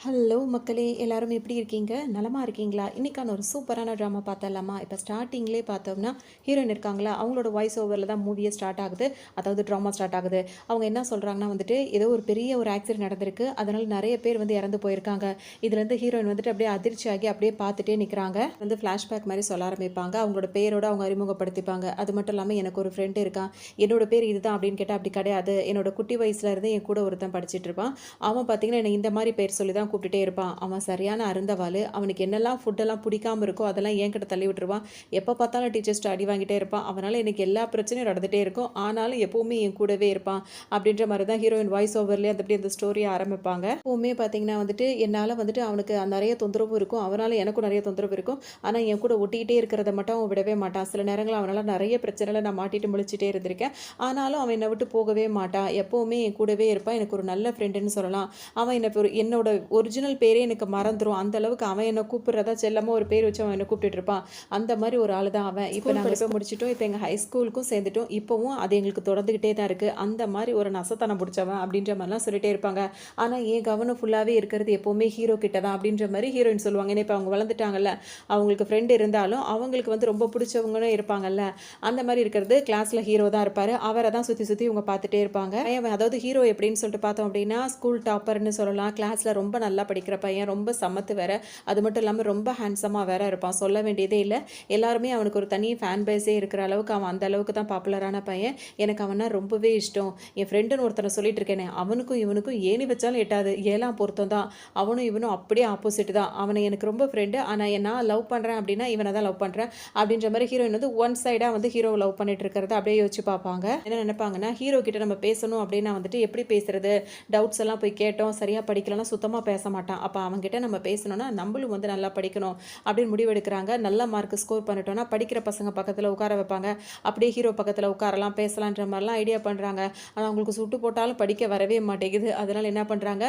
Hello மக்களே, எல்லாரும் எப்படி இருக்கீங்க? நலமா இருக்கீங்களா? இன்னைக்கான ஒரு சூப்பரான ட்ராமா பார்த்தரலாமா? இப்போ ஸ்டார்ட்டிங்லேயே பார்த்தோம்னா, ஹீரோயின் இருக்காங்களா, அவங்களோட வாய்ஸ் ஓவரில் தான் மூவியே ஸ்டார்ட் ஆகுது. அதாவது ட்ராமா ஸ்டார்ட் ஆகுது. அவங்க என்ன சொல்கிறாங்கன்னா வந்துட்டு, ஏதோ ஒரு பெரிய ஒரு ஆக்சிடென்ட் நடந்திருக்கு. அதனால நிறைய பேர் வந்து இறந்து போயிருக்காங்க. இதுலேருந்து ஹீரோயின் வந்துட்டு அப்படியே அதிர்ச்சியாகி அப்படியே பார்த்துட்டே நிற்கிறாங்க. வந்து ஃப்ளாஷ்பேக் மாதிரி சொல்ல ஆரம்பிப்பாங்க. அவங்களோட பேரோட அவங்க அறிமுகப்படுத்திப்பாங்க. அது மட்டும் இல்லாமல் எனக்கு ஒரு ஃப்ரெண்டு இருக்கான். என்னோட பேர் இதுதான் அப்படின்னு கேட்டால் அப்படி கிடையாது. என்னோட குட்டி வயசுல இருந்து என் கூட ஒருத்தன் படிச்சிட்டு இருப்பான். அவன் பார்த்தீங்கன்னா என்னை இந்த மாதிரி பேர் சொல்லி தான் கூப்பிட்டுட்டே இருப்பான். அவன் சரியான அருந்தவாளு. அவனுக்கு என்னெல்லாம் ஃபுட்டெல்லாம் பிடிக்காம இருக்கோ அதெல்லாம் என்கிட்ட தள்ளி விட்டுருவான். எப்போ பார்த்தாலும் டீச்சர்ஸ்ட்டு அடி வாங்கிட்டே இருப்பான். அவனால் எனக்கு எல்லா பிரச்சனையும் நடந்துகிட்டே இருக்கும். ஆனாலும் எப்போவுமே என் கூடவே இருப்பான் அப்படின்ற மாதிரி தான் ஹீரோயின் வாய்ஸ் ஓவர்லேயே அந்த ஸ்டோரியை ஆரம்பிப்பாங்க. எப்போவுமே பார்த்தீங்கன்னா வந்துட்டு என்னால் வந்துட்டு அவனுக்கு நிறைய தொந்தரவும் இருக்கும். அவனால் எனக்கும் நிறைய தொந்தரவு இருக்கும். ஆனால் என் கூட ஒட்டிக்கிட்டே இருக்கிறத மட்டும் அவன் விடவே மாட்டான். சில நேரங்கள் அவனால் நிறைய பிரச்சனைகளை நான் மாட்டிட்டு முழிச்சிட்டே இருந்திருக்கேன். ஆனாலும் அவன் என்னை விட்டு போகவே மாட்டான். எப்போவுமே என் கூடவே இருப்பான். எனக்கு ஒரு நல்ல ஃப்ரெண்டுன்னு சொல்லலாம். அவன் என்னோட ஒரிஜினல் பேரே எனக்கு மறந்துடும். அந்த அளவுக்கு அவன் என்னை கூப்பிட்றதா செல்லமாக ஒரு பேர் வச்சு அவன் என்னை கூப்பிட்டுட்டு இருப்பான். அந்த மாதிரி ஒரு ஆள் தான் அவன். இப்போ நாங்கள் இப்போ முடிச்சிட்டோம். இப்போ எங்கள் ஹை ஸ்கூலுக்கும் சேர்ந்துட்டோம். இப்போவும் அது எங்களுக்கு தொடர்ந்துக்கிட்டே தான் இருக்குது. அந்த மாதிரி ஒரு நசத்தனம் பிடிச்சவன் அப்படின்ற மாதிரிலாம் சொல்லிட்டே இருப்பாங்க. ஆனால் என் கவனம் ஃபுல்லாகவே இருக்கிறது எப்போவுமே ஹீரோ கிட்ட தான் அப்படின்ற மாதிரி ஹீரோயின் சொல்லுவாங்க. ஏன்னா இப்போ அவங்க வளர்ந்துட்டாங்கல்ல, அவங்களுக்கு ஃப்ரெண்டு இருந்தாலும் அவங்களுக்கு வந்து ரொம்ப பிடிச்சவங்களும் இருப்பாங்கல்ல. அந்த மாதிரி இருக்கிறது கிளாஸில் ஹீரோ தான் இருப்பார். அவரை தான் சுற்றி சுற்றி இவங்க பார்த்துட்டே இருப்பாங்க. அதாவது ஹீரோ எப்படின்னு சொல்லிட்டு பார்த்தோம் அப்படின்னா, ஸ்கூல் டாப்பர்னு சொல்லலாம். கிளாஸில் ரொம்ப நல்லா படிக்கிற பையன், ரொம்ப சமத்து வேற. அது மட்டும் இல்லாமல் ரொம்ப ஹேண்ட்ஸமாக வேற இருப்பான். சொல்ல வேண்டியதே இல்லை. எல்லாருமே அவனுக்கு ஒரு தனி ஃபேன் பேஸே இருக்கிற அளவுக்கு அவன் அந்த அளவுக்கு தான் பாப்புலரான பையன். எனக்கு அவனா ரொம்பவே இஷ்டம். என் ஃப்ரெண்டுன்னு ஒருத்தனை சொல்லிட்டு இருக்கேனே, அவனுக்கும் இவனுக்கும் ஏணி வச்சாலும் எட்டாது. ஏழாம் பொருத்தம் தான். அவனும் இவனும் அப்படியே ஆப்போசிட் தான். அவனை எனக்கு ரொம்ப ஃப்ரெண்டு. ஆனால் நான் லவ் பண்ணுறேன் அப்படின்னா இவனை தான் லவ் பண்ணுறேன் அப்படின்ற மாதிரி ஹீரோயின் வந்து ஒன் சைடாக வந்து ஹீரோவை லவ் பண்ணிட்டு இருக்கிறத அப்படியே யோசிச்சு பார்ப்பாங்க. என்ன நினைப்பாங்கன்னா, ஹீரோ கிட்ட நம்ம பேசணும் அப்படின்னா வந்துட்டு எப்படி பேசுறது, டவுட்ஸ் எல்லாம் போய் கேட்டோம், சரியாக படிக்கலன்னா சுத்தமாக பேச மாட்டான். அப்போ அவங்ககிட்ட நம்ம பேசணும்னா நம்மளும் வந்து நல்லா படிக்கணும் அப்படின்னு முடிவெடுக்கிறாங்க. நல்ல மார்க் ஸ்கோர் பண்ணிட்டோம்னா படிக்கிற பசங்க பக்கத்தில் உட்கார வைப்பாங்க. அப்படியே ஹீரோ பக்கத்தில் உட்காரலாம், பேசலான்ற மாதிரிலாம் ஐடியா பண்ணுறாங்க. ஆனால் அவங்களுக்கு சுட்டு போட்டாலும் படிக்க வரவே மாட்டேங்குது. அதனால் என்ன பண்ணுறாங்க,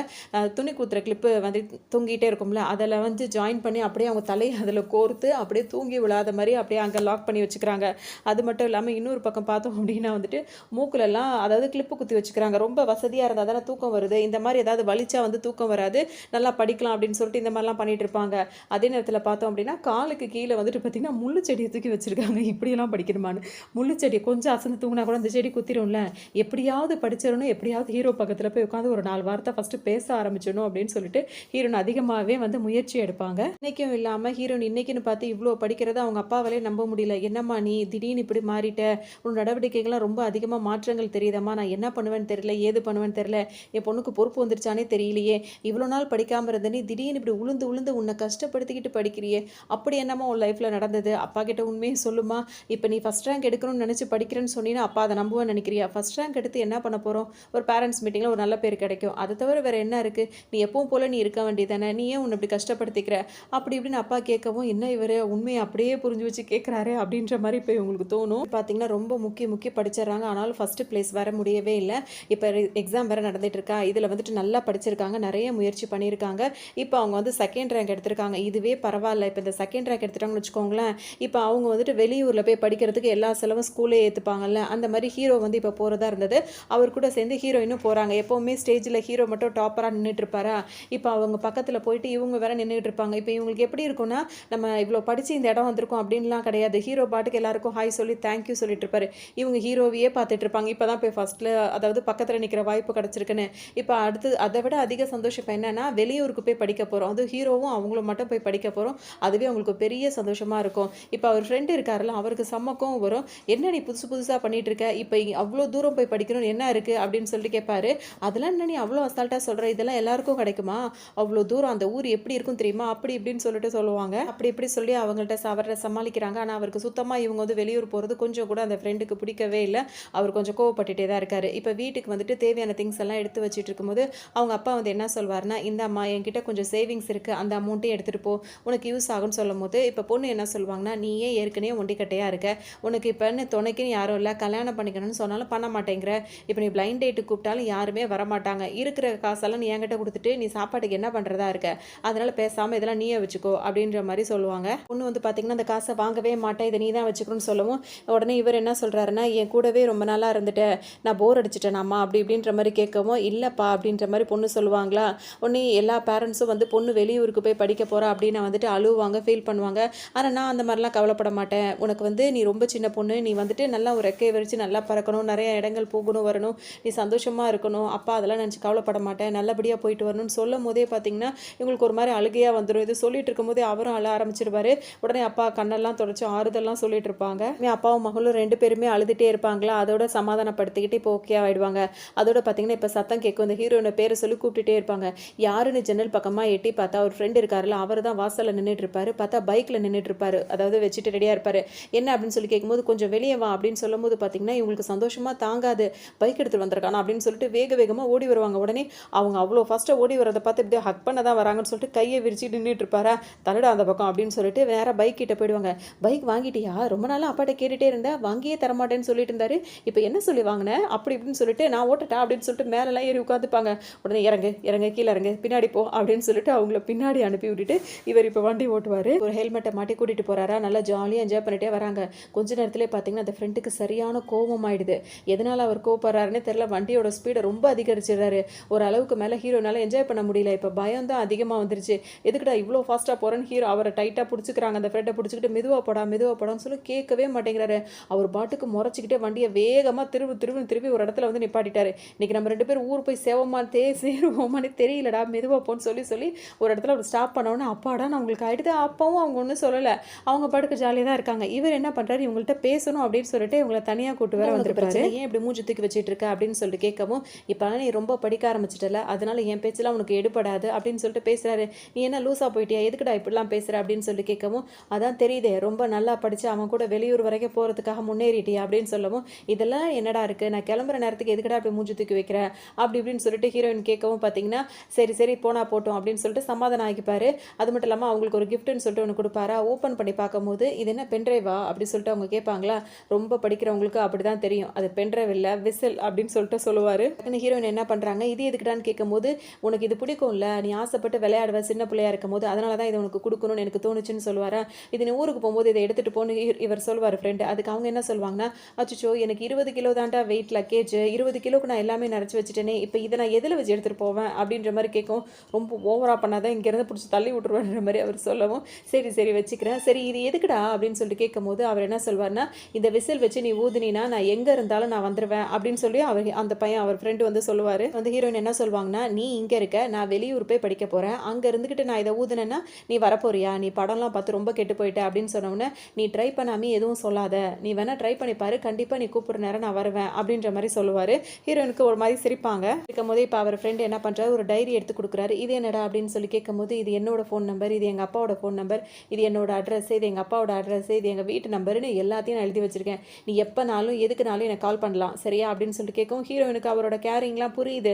துணி கூத்துற கிளிப்பு வந்து தூங்கிட்டே இருக்கும்ல, அதில் வந்து ஜாயின் பண்ணி அப்படியே அவங்க தலையை அதில் கோர்த்து அப்படியே தூங்கி விழாத மாதிரி அப்படியே அங்கே லாக் பண்ணி வச்சுக்கிறாங்க. அது மட்டும் இல்லாமல் இன்னொரு பக்கம் பார்த்தோம் அப்படின்னா வந்துட்டு மூக்குலெல்லாம் அதாவது கிளிப்பு குத்தி வச்சுக்கிறாங்க. ரொம்ப வசதியாக இருந்தால் தானே தூக்கம் வருது. இந்த மாதிரி ஏதாவது வலிச்சா வந்து தூக்கம் வராது, நல்லா படிக்கலாம் அப்படின்னு சொல்லிட்டு இந்த மாதிரிலாம் பண்ணிட்டு இருப்பாங்க. அதே நேரத்தில் பார்த்தோம் அப்படின்னா காலுக்கு கீழே வந்துட்டு பார்த்தீங்கன்னா முள்ளு செடியை தூக்கி வச்சிருக்காங்க. இப்படியெல்லாம் படிக்கணுமான்னு. முள்ளு செடி கொஞ்சம் அசந்து தூங்கினா கூட அந்த செடி குத்திரும்ல. எப்படியாவது படிச்சிடணும், எப்படியாவது ஹீரோ பக்கத்தில் போய் உட்காந்து ஒரு 4 வார்த்தை ஃபஸ்ட்டு பேச ஆரம்பிச்சிடணும் அப்படின்னு சொல்லிட்டு ஹீரோயின் அதிகமாகவே வந்து முயற்சி எடுப்பாங்க. இன்னைக்கும் இல்லாமல் ஹீரோயின் இன்னைக்குன்னு பார்த்து இவ்வளோ படிக்கிறத அவங்க அப்பாவாலே நம்ப முடியல. என்னம்மா நீ திடீர்னு இப்படி மாறிட்ட, உன் நடவடிக்கைகள்லாம் ரொம்ப அதிகமாக மாற்றங்கள் தெரியுதம்மா, நான் என்ன பண்ணுவேன்னு தெரியல, ஏது பண்ணுவேன்னு தெரியல, என் பொண்ணுக்கு பொறுப்பு வந்துருச்சானே தெரியலையே, இவ்வளோ நாள் படிக்காமல் இருந்த நீ திடீர்னு இப்படி உளுந்து உளுந்து உன்னை கஷ்டப்படுத்திக்கிட்டு படிக்கிறியே, அப்படி என்னம்மா உன் லைஃப்பில் நடந்தது, அப்பா கிட்ட உண்மையை சொல்லுமா, இப்போ நீ ஃபஸ்ட் ரேங்க் எடுக்கணும்னு நினச்சி படிக்கிறேன்னு சொன்னீங்கன்னா அப்பா அதை நம்புவேன்னு நினைக்கிறியா, ஃபஸ்ட் ரேங்க் எடுத்து என்ன பண்ண போகிறோம், ஒரு பேரண்ட்ஸ் மீட்டிங்கில் ஒரு நல்ல பேர் கிடைக்கும், அதை தவிர வேறு என்ன இருக்குது, நீ எப்பவும் போல் நீ இருக்க வேண்டியதானே, நீ ஏன் உன்னை இப்படி கஷ்டப்படுத்திக்கிற அப்படி இப்படின்னு அப்பா கேட்கவும், என்ன இவர் உண்மையை அப்படியே புரிஞ்சு வச்சு கேட்குறாரு அப்படின்ற மாதிரி இப்போ இவங்களுக்கு தோணும். பார்த்தீங்கன்னா ரொம்ப முக்கிய படிச்சிடறாங்க. ஆனாலும் ஃபஸ்ட்டு பிளேஸ் வர முடியவே இல்லை. இப்போ எக்ஸாம் வேறு நடந்துட்டு இருக்கா, இதில் வந்துட்டு நல்லா படிச்சிருக்காங்க, நிறைய முயற்சி பண்ணியிருக்காங்க. இப்போ அவங்க வந்து செகண்ட் ரேங்க் எடுத்திருக்காங்க. இதுவே பரவாயில்ல. இப்போ இந்த செகண்ட் ரேங்க் எடுத்துட்டாங்கன்னு வச்சுக்கோங்களேன், இப்போ அவங்க வந்துட்டு வெளியூரில் போய் படிக்கிறதுக்கு எல்லா செலவும் ஸ்கூலே ஏற்றுப்பாங்கல்ல, அந்த மாதிரி ஹீரோ வந்து இப்போ போகிறதா இருந்தது. அவர் கூட சேர்ந்து ஹீரோயினும் போகிறாங்க. எப்போவுமே ஸ்டேஜில் ஹீரோ மட்டும் டாப்பராக நின்றுட்டு இருப்பாரா, இப்போ அவங்க பக்கத்தில் போயிட்டு இவங்க வேற நின்றுட்டு இருப்பாங்க. இப்போ இவங்களுக்கு எப்படி இருக்கும்னா, நம்ம இவ்வளோ படித்து இந்த இடம் வந்திருக்கோம் அப்படின்லாம் கிடையாது. ஹீரோ பாட்டுக்கு எல்லாருக்கும் ஹாய் சொல்லி தேங்க்யூ சொல்லிட்டு இருப்பாரு. இவங்க ஹீரோவையே பார்த்துட்டு இருப்பாங்க. இப்போ தான் போய் ஃபஸ்ட்டில் அதாவது பக்கத்தில் நிற்கிற வாய்ப்பு கிடச்சிருக்குன்னு. இப்போ அடுத்து அதை விட அதிக சந்தோஷம் இப்போ என்னன்னா, வெளியூருக்கு போய் படிக்க போகிறோம், அது ஹீரோவும் அவங்களும் மட்டும் போய் படிக்க போகிறோம். அதுவே அவங்களுக்கு பெரிய சந்தோஷமாக இருக்கும். இப்போ அவர் ஃப்ரெண்டு இருக்காருல்ல, அவருக்கு செம்மக்கும் வரும். என்ன நீ புதுசாக பண்ணிட்டு இருக்க, இப்போ அவ்வளோ தூரம் போய் படிக்கணும்னு என்ன இருக்குது அப்படின்னு சொல்லிட்டு கேட்பாரு. அதெல்லாம் என்ன நீ அவ்வளோ அசால்ட்டாக சொல்கிற, இதெல்லாம் எல்லாருக்கும் கிடைக்குமா, அவ்வளோ தூரம் அந்த ஊர் எப்படி இருக்கும் தெரியுமா, அப்படி இப்படின்னு சொல்லிட்டு சொல்லுவாங்க. அப்படி இப்படி சொல்லி அவங்கள்ட்ட அவரை சமாளிக்கிறாங்க. ஆனால் அவருக்கு சுத்தமாக இவங்க வந்து வெளியூர் போகிறது கொஞ்சம் கூட அந்த ஃப்ரெண்டுக்கு பிடிக்கவே இல்லை. அவர் கொஞ்சம் கோவப்பட்டுட்டே தான் இருக்காரு. இப்போ வீட்டுக்கு வந்துட்டு தேவையான திங்ஸ் எல்லாம் எடுத்து வச்சுட்டு இருக்கும்போது அவங்க அப்பா வந்து என்ன சொல்வார்னா, இந்த அம்மா என்கிட்ட கொஞ்சம் சேவிங்ஸ் இருக்குது, அந்த அமௌண்ட்டையும் எடுத்துகிட்டு போ, உனக்கு யூஸ் ஆகும்னு சொல்லும் போது இப்போ பொண்ணு என்ன சொல்லுவாங்கன்னா, நீயே ஏற்கனவே ஒண்டிக்கட்டையாக இருக்க, உனக்கு இப்போ என்ன துணைக்குன்னு யாரும் இல்லை, கல்யாணம் பண்ணிக்கணும்னு சொன்னாலும் பண்ண மாட்டேங்கிற, இப்போ நீ பிளைண்ட் டேட்டு கூப்பிட்டாலும் யாருமே வரமாட்டாங்க, இருக்கிற காசெல்லாம் நீ என்கிட்ட கொடுத்துட்டு நீ சாப்பாட்டுக்கு என்ன பண்ணுறதா இருக்க, அதனால் பேசாமல் இதெல்லாம் நீயே வச்சுக்கோ அப்படின்ற மாதிரி சொல்லுவாங்க. பொண்ணு வந்து பார்த்திங்கன்னா அந்த காசை வாங்கவே மாட்டேன், இதை நீ தான் வச்சுக்கணும்னு சொல்லவும் உடனே இவர் என்ன சொல்கிறாருன்னா, என் கூடவே ரொம்ப நாளாக இருந்துட்டேன், நான் போர் அடிச்சிட்டேன் அம்மா அப்படி இப்படின்ற மாதிரி கேட்கவும், இல்லைப்பா அப்படின்ற மாதிரி பொண்ணு சொல்லுவாங்களா. உடனே எப்போவுமே எல்லா பேரண்ட்ஸும் வந்து பொண்ணு வெளியூருக்கு போய் படிக்க போகிறா அப்படின்னு வந்துட்டு அழுவாங்க, ஃபீல் பண்ணுவாங்க. ஆனால் நான் அந்த மாதிரிலாம் கவலைப்பட மாட்டேன். உனக்கு வந்து நீ ரொம்ப சின்ன பொண்ணு, நீ வந்துட்டு நல்லா ஒரு ரெக்கையை விரித்து நல்லா பறக்கணும், நிறைய இடங்கள் போகணும் வரணும், நீ சந்தோஷமாக இருக்கணும், அப்பா அதெல்லாம் நினச்சி கவலைப்பட மாட்டேன், நல்லபடியாக போயிட்டு வரணும்னு சொல்லும் போதே பார்த்தீங்கன்னா இவங்களுக்கு ஒரு மாதிரி அழுகையாக வந்துடும். இது சொல்லிட்டு இருக்கும்போதே அவரும் அழ ஆரம்பிச்சிருவாரு. உடனே அப்பா கண்ணெல்லாம் தொடச்சி ஆறுதல்லாம் சொல்லிட்டு இருப்பாங்க. அப்பாவும் மகளும் 2 பேருமே அழுதுகிட்டே இருப்பாங்களா, அதோட சமாதானப்படுத்திக்கிட்டு இப்போ ஓகே ஆகிடுவாங்க. அதோட பார்த்தீங்கன்னா இப்போ சத்தம் கேட்கும். இந்த ஹீரோயினை பேரை சொல்லி கூப்பிட்டுட்டே இருப்பாங்க. யாருன்னு ஜன்னல் பக்கமாக எட்டி பார்த்தா ஒரு ஃப்ரெண்ட் இருக்காருல்ல, அவர் தான் வாசலில் நின்றுட்டு இருப்பாரு. பார்த்தா பைக்கில் நின்றுட்டு இருப்பாரு, அதாவது வச்சுட்டு ரெடியாக இருப்பாரு. என்ன அப்படின்னு சொல்லி கேட்கும்போது கொஞ்சம் வெளியே வா அப்படின்னு சொல்லும் போது பார்த்தீங்கன்னா இவங்களுக்கு சந்தோஷமாக தாங்காது. பைக் எடுத்துகிட்டு வந்திருக்கானா அப்படின்னு சொல்லிட்டு வேகமாக ஓடி வருவாங்க. உடனே அவங்க அவ்வளோ ஃபாஸ்ட்டாக ஓடி வரதை பார்த்து இப்படியே ஹக் பண்ண தான் வராங்கன்னு சொல்லிட்டு கையை விரிச்சிட்டு நின்றுட்டு இருப்பாரா, தரடா அந்த பக்கம் அப்படின்னு சொல்லிட்டு வேற பைக் கிட்ட போயிடுவாங்க. பைக் வாங்கிட்டியா, ரொம்ப நாளாக அப்பாட்ட கேட்டுகிட்டே இருந்தேன், வாங்கியே தரமாட்டேன்னு சொல்லிட்டு இருந்தாரு, இப்போ என்ன சொல்லி வாங்கினேன் அப்படி இப்படின்னு சொல்லிட்டு நான் ஓட்டட்டா அப்படின்னு சொல்லிட்டு மேலெல்லாம் ஏறி உட்காந்துப்பாங்க. உடனே இறங்கு இறங்கு கீழே இறங்கு பின்னாடி போ அப்படின்னு சொல்லிட்டு அவங்கள பின்னாடி அனுப்பி விட்டுட்டு இவர் இப்போ வண்டி ஓட்டுவார். ஒரு ஹெல்மெட்டை மாட்டி கூட்டிகிட்டு போகிறாரா, நல்லா ஜாலியாக என்ஜாய் பண்ணிட்டே வராங்க. கொஞ்ச நேரத்திலே பார்த்தீங்கன்னா அந்த ஃப்ரெண்டுக்கு சரியான கோபம் ஆயிடுது. எதனால் அவர் கோபப்படுறாருன்னே தெரியல. வண்டியோட ஸ்பீடை ரொம்ப அதிகரிச்சிடுறாரு. ஒரு அளவுக்கு மேலே ஹீரோனால என்ஜாய் பண்ண முடியல. இப்போ பயம் தான் அதிகமாக வந்துருச்சு. எதுக்குடா இவ்வளோ ஃபாஸ்ட்டாக போகிறேன்னு ஹீரோ அவரை டைட்டாக பிடிச்சிக்கிறாங்க. அந்த ஃப்ரெண்டை பிடிச்சிக்கிட்டு மெதுவாக போடான்னு சொல்லி கேட்கவே மாட்டேங்கிறாரு. அவர் பாட்டுக்கு முறைச்சிக்கிட்டே வண்டியை வேகமாக திருவி ஒரு இடத்துல வந்து நிப்பாட்டிட்டாரு. இன்னைக்கு நம்ம 2 பேரும் ஊர் போய் சேருவோமான்னு தெரியலடா, மெதுவாக போன்னு சொல்லி ஒரு இடத்துல ஒரு ஸ்டாப் பண்ணோன்னு அப்பாடா நான் உங்களுக்கு ஆகிடுது. அப்பவும் அவங்க ஒன்றும் சொல்லலை, அவங்க பாட்டுக்கு ஜாலியாக தான் இருக்காங்க. இவர் என்ன பண்ணுறாரு, இவங்கள்ட்ட பேசணும் அப்படின்னு சொல்லிட்டு இவங்களை தனியாக கூட்டு வர வந்துருப்பாரு. ஏன் இப்படி மூஞ்சி தூக்கி வச்சுட்டு இருக்க அப்படின்னு சொல்லிட்டு கேட்கவும், இப்போலாம் நீ ரொம்ப படிக்க ஆரம்பிச்சிட்டல, அதனால என் பேச்செல்லாம் உனக்கு எடுபடாது அப்படின்னு சொல்லிட்டு பேசுகிறாரு. நீ என்ன லூஸாக போயிட்டியா, எதுக்குடா இப்படிலாம் பேசுகிற அப்படின்னு சொல்லி கேட்கவும், அதான் தெரியுதே ரொம்ப நல்லா படித்து அவன் கூட வெளியூர் வரைக்கும் போகிறதுக்காக முன்னேறிட்டியா அப்படின்னு சொல்லவும், இதெல்லாம் என்னடா இருக்குது, நான் கிளம்புற நேரத்துக்கு எதுக்கடா அப்படி மூஞ்சி தூக்கி வைக்கிற அப்படி இப்படின்னு சொல்லிட்டு ஹீரோயின் கேட்கவும் பார்த்தீங்கன்னா சரி போனா போட்டோம் அப்படின்னு சொல்லிட்டு சமாதானம் ஆகிப்பாரு. அது மட்டும் இல்லாமல் அவங்களுக்கு ஒரு கிஃப்ட்னு சொல்லிட்டு ஒன்று கொடுப்பாரா. ஓப்பன் பண்ணி பார்க்கும்போது இது என்ன பென்ட்ரைவா அப்படி சொல்லிட்டு அவங்க கேட்பாங்களா. ரொம்ப படிக்கிறவங்களுக்கு அப்படி தான் தெரியும், அது பென்ட்ரைவ் இல்லை விசில் அப்படின்னு சொல்லிட்டு சொல்லுவார். ஹீரோயின் என்ன பண்ணுறாங்க, இது எதுக்குடான்னு கேட்கும்போது, உனக்கு இது பிடிக்கும்ல, நீ ஆசைப்பட்டு விளையாடுவ சின்ன பிள்ளையா இருக்கும் போது, அதனால தான் இதை உனக்கு கொடுக்கணும்னு எனக்கு தோணுச்சுன்னு சொல்லுவாரா. இது நீ ஊருக்கு போகும்போது இதை எடுத்துகிட்டு போன்னு இவர் சொல்லுவார் ஃப்ரெண்டு. அதுக்கு அவங்க என்ன சொல்லுவாங்கன்னா, அச்சோ எனக்கு 20 கிலோ தாண்டா வெயிட் லக்கேஜ், 20 கிலோக்கு நான் எல்லாமே நினச்சி வச்சுட்டேனே, இப்போ இதை நான் எதில் வச்சு எடுத்துகிட்டு போவேன் அப்படின்ற மாதிரி கேட்கும். ரொம்ப ஓவராக பண்ணாதான் இங்கேருந்து பிடிச்சி தள்ளி விட்டுருவான்ற மாதிரி அவர் சொல்லவும், சரி வச்சுக்கிறேன், சரி இது எதுக்குடா அப்படின்னு சொல்லிட்டு கேட்கும்போது அவர் என்ன சொல்வார்னா, இந்த விசில் வச்சு நீ ஊதுனா நான் எங்கே இருந்தாலும் நான் வந்துடுவேன் அப்படின்னு சொல்லி அந்த பையன் அவர் ஃப்ரெண்டு வந்து சொல்லுவார். வந்து ஹீரோயின் என்ன சொல்லுவாங்கன்னா, நீ இங்கே இருக்க, நான் வெளியூர் போய் படிக்க போகிறேன், அங்கே இருந்துக்கிட்டு நான் இதை ஊதுனேன்னா நீ வரப்போறியா, நீ படம்லாம் பார்த்து ரொம்ப கெட்டு போயிட்ட அப்படின்னு சொன்னோன்னே, நீ ட்ரை பண்ணாமே எதுவும் சொல்லாத, நீ வேணா ட்ரை பண்ணி பாரு, கண்டிப்பாக நீ கூப்பிட்ற நேரம் நான் வருவேன் அப்படின்ற மாதிரி சொல்லுவார். ஹீரோயினுக்கு ஒரு மாதிரி சிரிப்பாங்க. இருக்கும் போதே இப்போ அவர் ஃப்ரெண்டு என்ன பண்ணுறாரு, ஒரு டைரி எடுத்து கொடுக்குறாரு. இது என்னடா அப்படின்னு சொல்லி கேட்கும்போது, இது என்னோட ஃபோன் நம்பர், இது எங்கள் அப்பாவோட ஃபோன் நம்பர், இது என்னோட அட்ரஸ், இது எங்கள் அப்பாவோட அட்ரஸ், இது எங்கள் வீட்டு நம்பர்னு எல்லாத்தையும் நான் எழுதி வச்சிருக்கேன், நீ எப்போனாலும் எதுக்குனாலும் எனக்கு கால் பண்ணலாம் சரியா அப்படின்னு சொல்லிட்டு கேட்கும். ஹீரோயினுக்கு அவரோட கேரிங்லாம் புரியுது.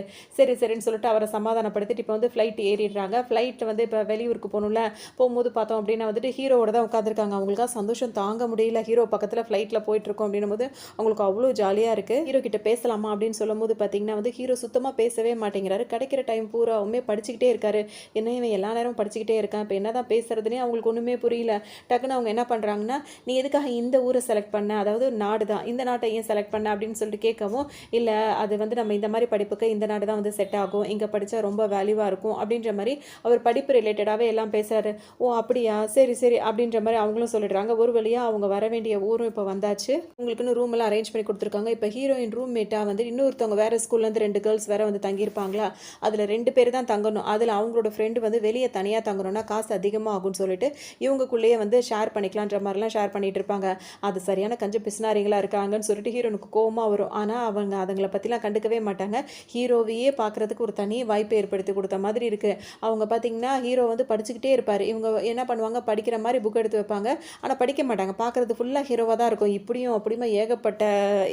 சரின்னு சொல்லிட்டு அவரை சமாதானப்படுத்திட்டு இப்போ வந்து ஃப்ளைட் ஏறிடுறாங்க. ஃப்ளைட் வந்து இப்போ வெளியூருக்கு போகணும்ல, போகும்போது பார்த்தோம் அப்படின்னா வந்துட்டு ஹீரோவோட தான் உட்காந்துருக்காங்க. அவங்களுக்காக சந்தோஷம் தாங்க முடியல. ஹீரோ பக்கத்தில் ஃப்ளைட்டில் போயிட்டுருக்கோம் அப்படின்னும் போது அவங்களுக்கு அவ்வளோ ஜாலியாக இருக்குது. ஹீரோ கிட்ட பேசலாமா அப்படின்னு சொல்லும் போது பார்த்தீங்கன்னா வந்து ஹீரோ சுத்தமாக பேசவே மாட்டேங்கிறாரு. கிடைக்கிற டைம் பூராவுமே படிச்சுக்கிட்டே இருக்காரு. என்ன இவன் எல்லா நேரமும் படிச்சுக்கிட்டே இருக்கான், இப்போ என்ன தான் பேசுறதுனே அவங்களுக்கு ஒன்றுமே புரியல. டக்குன்னு அவங்க என்ன பண்ணுறாங்கன்னா, நீ எதுக்காக இந்த ஊரை செலக்ட் பண்ண, அதாவது நாடு தான், இந்த நாட்டை ஏன் செலக்ட் பண்ண அப்படின்னு சொல்லிட்டு கேட்கவும், இல்லை அது வந்து நம்ம இந்த மாதிரி படிப்புக்கு இந்த நாடு தான் வந்து செட் ஆகும், இங்கே படித்தா ரொம்ப வேல்யூவாக இருக்கும் அப்படின்ற மாதிரி அவர் படிப்பு ரிலேட்டடாகவே எல்லாம் பேசுகிறாரு. ஓ அப்படியா, சரி அப்படின்ற மாதிரி அவங்களும் சொல்லிடுறாங்க. ஒரு வழியாக அவங்க வர வேண்டிய ஊரும் இப்போ வந்தாச்சு. உங்களுக்குன்னு ரூம் எல்லாம் அரேஞ்ச் பண்ணி கொடுத்துருக்காங்க. இப்போ ஹீரோயின் ரூம்மேட்டாக வந்து இன்னொருத்தவங்க வேறு ஸ்கூல்லேருந்து 2 கேர்ள்ஸ் வேறு வந்து தங்கியிருப்பாங்களா. அதில் 2 பேர் தான் தங்கணும். அதில் அவங்களோட ஃப்ரெண்டு வந்து வெளியே தனியாக தங்கணும்னா காசு அதிகமாக ஆகும்னு சொல்லிட்டு இவங்களுக்குள்ளேயே வந்து ஷேர் பண்ணிக்கலான்ற மாதிரிலாம் ஷேர் பண்ணிட்டு இருப்பாங்க. அது சரியான கஞ்ச பிசினாரிங்களாக இருக்காங்கன்னு சொல்லிட்டு ஹீரோனுக்கு கோவமாக வரும். ஆனால் அவங்க அதுங்களை பற்றிலாம் கண்டுக்கவே மாட்டாங்க. ஹீரோவையே பார்க்குறதுக்கு ஒரு தனி வாய்ப்பை ஏற்படுத்தி கொடுத்த மாதிரி இருக்குது. அவங்க பார்த்திங்கன்னா ஹீரோ வந்து படிச்சுக்கிட்டே இருப்பார். இவங்க என்ன பண்ணுவாங்க, படிக்கிற மாதிரி புக் எடுத்து வைப்பாங்க, ஆனால் படிக்க மாட்டாங்க. பார்க்குறது ஃபுல்லாக ஹீரோவாக தான் இருக்கும். இப்படியும் அப்படியுமா ஏகப்பட்ட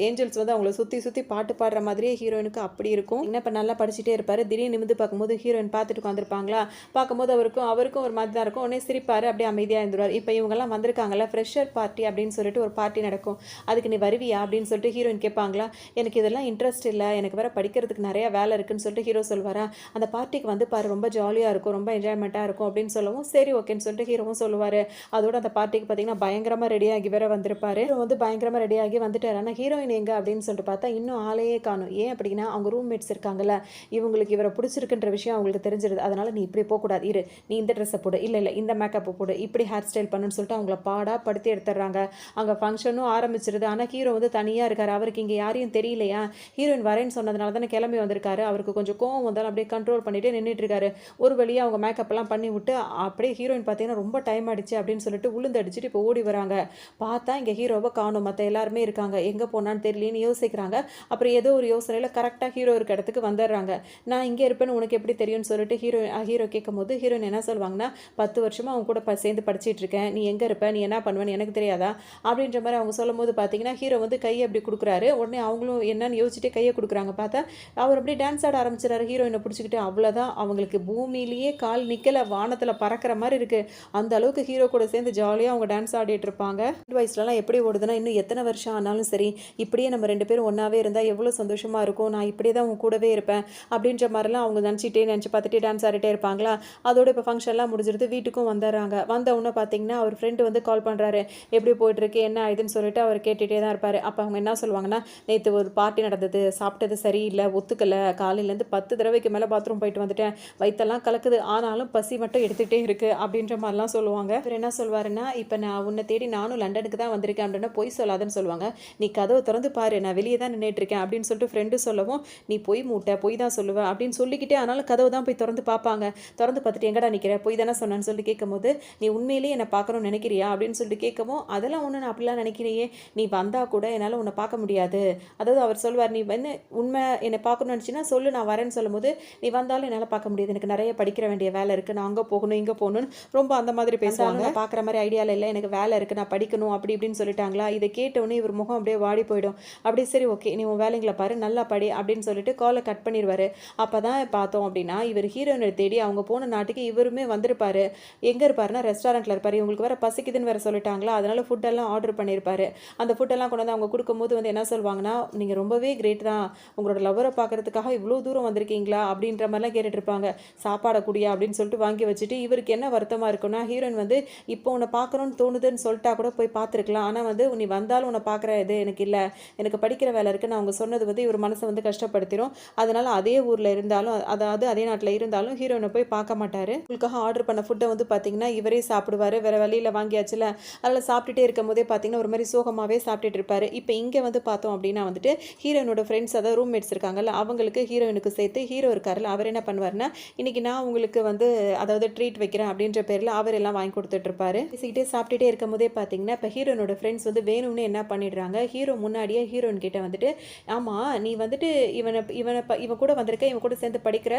ஏஞ்சல்ஸ் வந்து அவங்கள சுற்றி பாட்டு பாடுற மாதிரியே ஹீரோயினுக்கு அப்படி இருக்கும். என்ன இப்போ நல்லா படிச்சுட்டே இருப்பார். திடீர்னு நிமிந்து பார்க்கும்போது ஹீரோயின் பார்த்துட்டு உட்காந்துருப்பாங்களா. பார்க்கும்போது அவருக்கும் ஒரு மாதிரி தான் இருக்கும். உடனே சிரிப்பார், அப்படியே அமைதியாக இருந்துருவார். இப்போ இவங்கெல்லாம் வந்திருக்காங்கல்ல, ஃப்ரெஷர் பார்ட்டி அப்படின்னு சொல்லிட்டு ஒரு பார்ட்டி நடக்கும், அதுக்கு நீ வருவியா அப்படின்னு சொல்லிட்டு ஹீரோயின் கேட்பாங்களா. எனக்கு இதெல்லாம் இன்ட்ரெஸ்ட் இல்லை, எனக்கு வேறு படிக்கிறதுக்கு நிறையா வேலை இருக்குன்னு சொல்லிட்டு ஹீரோ சொல்வாரா. அந்த பார்ட்டிக்கு வந்து பாரு, ரொம்ப ஜாலியாக இருக்கும், ரொம்ப என்ஜாய்மெண்ட்டாக இருக்கும் அப்படின்னு சொல்லவும் சரி ஓகேன்னு சொல்லிட்டு ஹீரோவும் சொல்லுவார். அதோட அந்த பார்ட்டிக்கு பார்த்தீங்கன்னா பயங்கரமாக ரெடியாகி வேற வந்திருப்பாரு. ஹீரோ வந்து பயங்கரமாக ரெடியாகி வந்துட்டார். ஆனால் ஹீரோயின் எங்கே அப்படின்னு சொல்லிட்டு பார்த்தா இன்னும் ஆளையே காணும். ஏன் அப்படின்னா அவங்க ரூம்மேட்ஸ் இருக்காங்கல்ல, இவங்களுக்கு இவரை பிடிச்சிருக்குன்ற விஷயம் விஷயம் அவங்களுக்கு தெரிஞ்சிருது. அதனால் நீ இப்படி போகக்கூடாது, இரு நீ இந்த ட்ரெஸ்ஸை போடு, இல்லை இல்லை இந்த மேக்கப்பை போடு, இப்படி ஹேர் ஸ்டைல் பண்ணுன்னு சொல்லிட்டு அவங்கள பாடாக படுத்தி எடுத்துடுறாங்க. அங்கே ஃபங்க்ஷனும் ஆரம்பிச்சிருது. ஆனால் ஹீரோ வந்து தனியாக இருக்கார். அவருக்கு இங்கே யாரையும் தெரியலையா, ஹீரோயின் வரேன்னு சொன்னதுனால தானே கிளம்பி வந்திருக்காரு. அவருக்கு கொஞ்சம் கோவம் வந்தாலும் அப்படியே கண்ட்ரோல் பண்ணிட்டு நின்றுட்டு இருக்காரு. ஒரு வழியாக அவங்க மேக்கப்லாம் பண்ணி விட்டு அப்படியே ஹீரோயின் பார்த்தீங்கன்னா ரொம்ப டைம் ஆயிடுச்சு அப்படின்னு சொல்லிட்டு உளுந்து அடிச்சுட்டு இப்போ ஓடி வராங்க. பார்த்தா இங்கே ஹீரோவை காணும், மற்ற எல்லாருமே இருக்காங்க, எங்கே போனான்னு தெரியலன்னு யோசிக்கிறாங்க. அப்புறம் ஏதோ ஒரு யோசனையில் கரெக்டாக ஹீரோ இருக்க இடத்துக்கு வந்துடுறாங்க. நான் இங்கே இருப்பேன்னு உனக்கு எப்படி தெரியும்னு சொல்லிட்டு ஹீரோ கேட்கும் போது ஹீரோயின் என்ன சொல்லுவாங்கன்னா, 10 வருஷமாக அவங்க கூட சேர்ந்து படிச்சிட்டு இருக்கேன், நீ எங்கே இருப்ப, நீ என்ன பண்ணுவேன்னு எனக்கு தெரியாதா அப்படின்ற மாதிரி அவங்க சொல்லும் போது பார்த்தீங்கன்னா ஹீரோ வந்து கையை அப்படி கொடுக்குறாரு. உடனே அவங்களும் என்னன்னு யோசிச்சுட்டு கையை கொடுக்குறாங்க. பார்த்தா அவர் அப்படியே டான்ஸ் ஆட ஆரம்பிச்சிடாரு ஹீரோயினை பிடிச்சிக்கிட்டு. அவ்வளோதான், அவங்களுக்கு பூமியிலேயே கால் நிற்கலை, வானத்தில் பறக்கிற மாதிரி இருக்குது. அந்த அளவுக்கு ஹீரோ கூட சேர்ந்து ஜாலியாக அவங்க டான்ஸ் ஆடிட்டு இருப்பாங்க. வயசுலலாம் எப்படி ஓடுதுன்னா, இன்னும் எத்தனை வருஷம் ஆனாலும் சரி இப்படியே நம்ம 2 பேரும் ஒன்றாவே இருந்தால் எவ்வளோ சந்தோஷமாக இருக்கும், நான் இப்படியே தான் உங்க கூடவே இருப்பேன் அப்படின்ற மாதிரிலாம் அவங்க நினச்சி பார்த்துட்டே டான்ஸ் ஆடிட்டே இருப்பாங்களா. அதோட இப்போ ஃபங்க்ஷன்லாம் முடிஞ்சிருது, வீட்டுக்கும் வந்துடுறாங்க. வந்த உடனே பார்த்தீங்கன்னா அவர் ஃப்ரெண்டு வந்து கால் பண்ணுறாரு, எப்படி போயிட்டுருக்கு என்ன ஆகுதுன்னு சொல்லிட்டு அவர் கேட்டுகிட்டே தான் இருப்பார். அப்போ அவங்க என்ன சொல்லுவாங்கன்னா, நேற்று ஒரு பார்ட்டி நடந்தது, சாப்பிட்டது சரியில்லை, ஒத்துக்கலை, காலையிலேருந்து 10 தடவைக்கு மேலே பாத்ரூம் போயிட்டு வந்துட்டேன், வயிற்றெல்லாம் கலக்குது, ஆனாலும் பசி மட்டும் எடுத்துகிட்டே இருக்குது அப்படின்ற மாதிரிலாம் சொல்லுவாங்க. இவர் என்ன சொல்வாருன்னா, இப்போ நான் உன்னை தேடி நானும் லண்டனுக்கு தான் வந்திருக்கேன் அப்படின்னா பொய் சொல்லாதுன்னு சொல்லுவாங்க. நீ கதவை திறந்து பாரு, நான் வெளியே தான் நின்றுட்டுருக்கேன் அப்படின்னு சொல்லிட்டு ஃப்ரெண்டு சொல்லவும், நீ பொய் மூட்டை, பொய் தான் சொல்லுவேன் அப்படின்னு சொல்லிக்கிட்டே ஆனாலும் கதவை தான் போய் திறந்து பார்ப்பாங்க. திறந்து பார்த்துட்டு எங்கடா நிற்கிற, பொய் தானே சொன்னான்னு சொல்லி கேட்கும்போது, நீ உண்மையிலேயே என்னை பார்க்கணும்னு நினைக்கிறியா அப்படின்னு சொல்லிட்டு கேட்கவும், அதெல்லாம் ஒன்று நான் அப்படிலாம் நினைக்கிறியே, நீ வந்தால் கூட என்னால் உன்னை பார்க்க முடியாது. அதாவது அவர் சொல்வார், நீ வந்து உண்மை என்னை பார்க்கணும்னு நினச்சின்னா சொல்லு, நான் வரேன்னு சொல்லும்போது, நீ வந்தாலும் என்னால் பார்க்க முடியாது, எனக்கு நிறைய படிக்கிற வேண்டிய வேலை இருக்குது, நான் அங்கே போகணும் இங்கே போகணும்னு ரொம்ப அந்த மாதிரி பேசுவாங்க. நான் பார்க்குற மாதிரி ஐடியாவில் இல்லை, எனக்கு வேலை இருக்குது, நான் படிக்கணும் அப்படி இப்படின்னு சொல்லிட்டாங்களா. இதை கேட்டவுடனே இவர் முகம் அப்படியே வாடி போயிடும். அப்படியே சரி ஓகே நீ உன் வேலைங்களை பாரு, நல்லா படி அப்படின்னு சொல்லிட்டு காலை கட் பண்ணிடுவார். அப்போ தான் பார்த்தோம் அப்படின்னா இவர் ஹீரோயினை தேடி அவங்க போன நாட்டுக்கு இவருமே வந்திருப்பாரு. எங்கே இருப்பாருன்னா ரெஸ்டாரண்ட்டில் இருப்பார். இவங்களுக்கு வேறு பசிக்குதுன்னு வேறு சொல்லிட்டாங்களா, அதனால் ஃபுட்டெல்லாம் ஆர்டர் பண்ணியிருப்பாரு. அந்த ஃபுட்டெல்லாம் கொண்டு வந்து அவங்க கொடுக்கும்போது வந்து என்ன சொல்லுவாங்கன்னா, நீங்கள் ரொம்பவே கிரேட் தான், உங்களோட லவரை பார்க்குறதுக்காக இவ்வளோ தூரம் வந்திருக்கீங்களா அப்படின்ற மாதிரிலாம் கேட்டுட்ருப்பாங்க. சாப்பாடை குடியா அப்படின்னு சொல்லிட்டு வாங்கி வச்சுட்டு இவருக்கு என்ன வருத்தமாக இருக்குன்னா, ஹீரோயின் வந்து இப்போ உன்னை பார்க்கணுன்னு தோணுதுன்னு சொல்லிட்டா கூட போய் பார்த்துருக்கலாம், ஆனால் வந்து நீ வந்தாலும் உன்னை பார்க்குற இது எனக்கு இல்லை, எனக்கு படிக்கிற வேலை இருக்குன்னு அவங்க சொன்னது வந்து இவர் மனசை வந்து கஷ்டப்படுத்திடும். அதனால் அதே ஊரில் இருந்தாலும், அதாவது அதே நாட்டில் இருந்தாலும் ஹீரோயினை போய் பார்க்க மாட்டார். உங்களுக்காக ஆர்டர் பண்ண ஃபுட்டை வந்து பார்த்தீங்கன்னா இவரே சாப்பிடுவார், வேறு வழியில் வாங்கியாச்சுல, அதில் சாப்பிட்டுட்டே இருக்கும் போதே பார்த்தீங்கன்னா ஒரு மாதிரி சோகமாகவே சாப்பிட்டுட்டு இருப்பார். இப்போ இங்கே வந்து பார்த்தோம் அப்படின்னா வந்துட்டு ஹீரோயினோட ஃப்ரெண்ட்ஸ், அதாவது ரூம்மேட்ஸ் இருக்காங்கல்ல, அவங்களுக்கு ஹீரோயினுக்கு சேர்த்து ஹீரோ இருக்காருல்ல, அவர் என்ன பண்ணுவார்னா, இன்றைக்கி நான் உங்களுக்கு வந்து அதாவது ட்ரீட் வைக்கிறேன் அப்படின்ற பேரில் அவர் எல்லாம் வாங்கி கொடுத்துட்ருப்பாரு. பேசிக்கிட்டே சாப்பிட்டுட்டே இருக்கும் போதே பார்த்தீங்கன்னா இப்போ ஹீரோயினோட ஃப்ரெண்ட்ஸ் வந்து வேணும்னு என்ன பண்ணிடுறாங்க, ஹீரோ முன்னாடியே ஹீரோயின் கிட்ட வந்துட்டு, ஆமாம் நீ வந்துட்டு இவன் கூட வந்திருக்க, இவன் கூட சேர்ந்து படிக்கிற,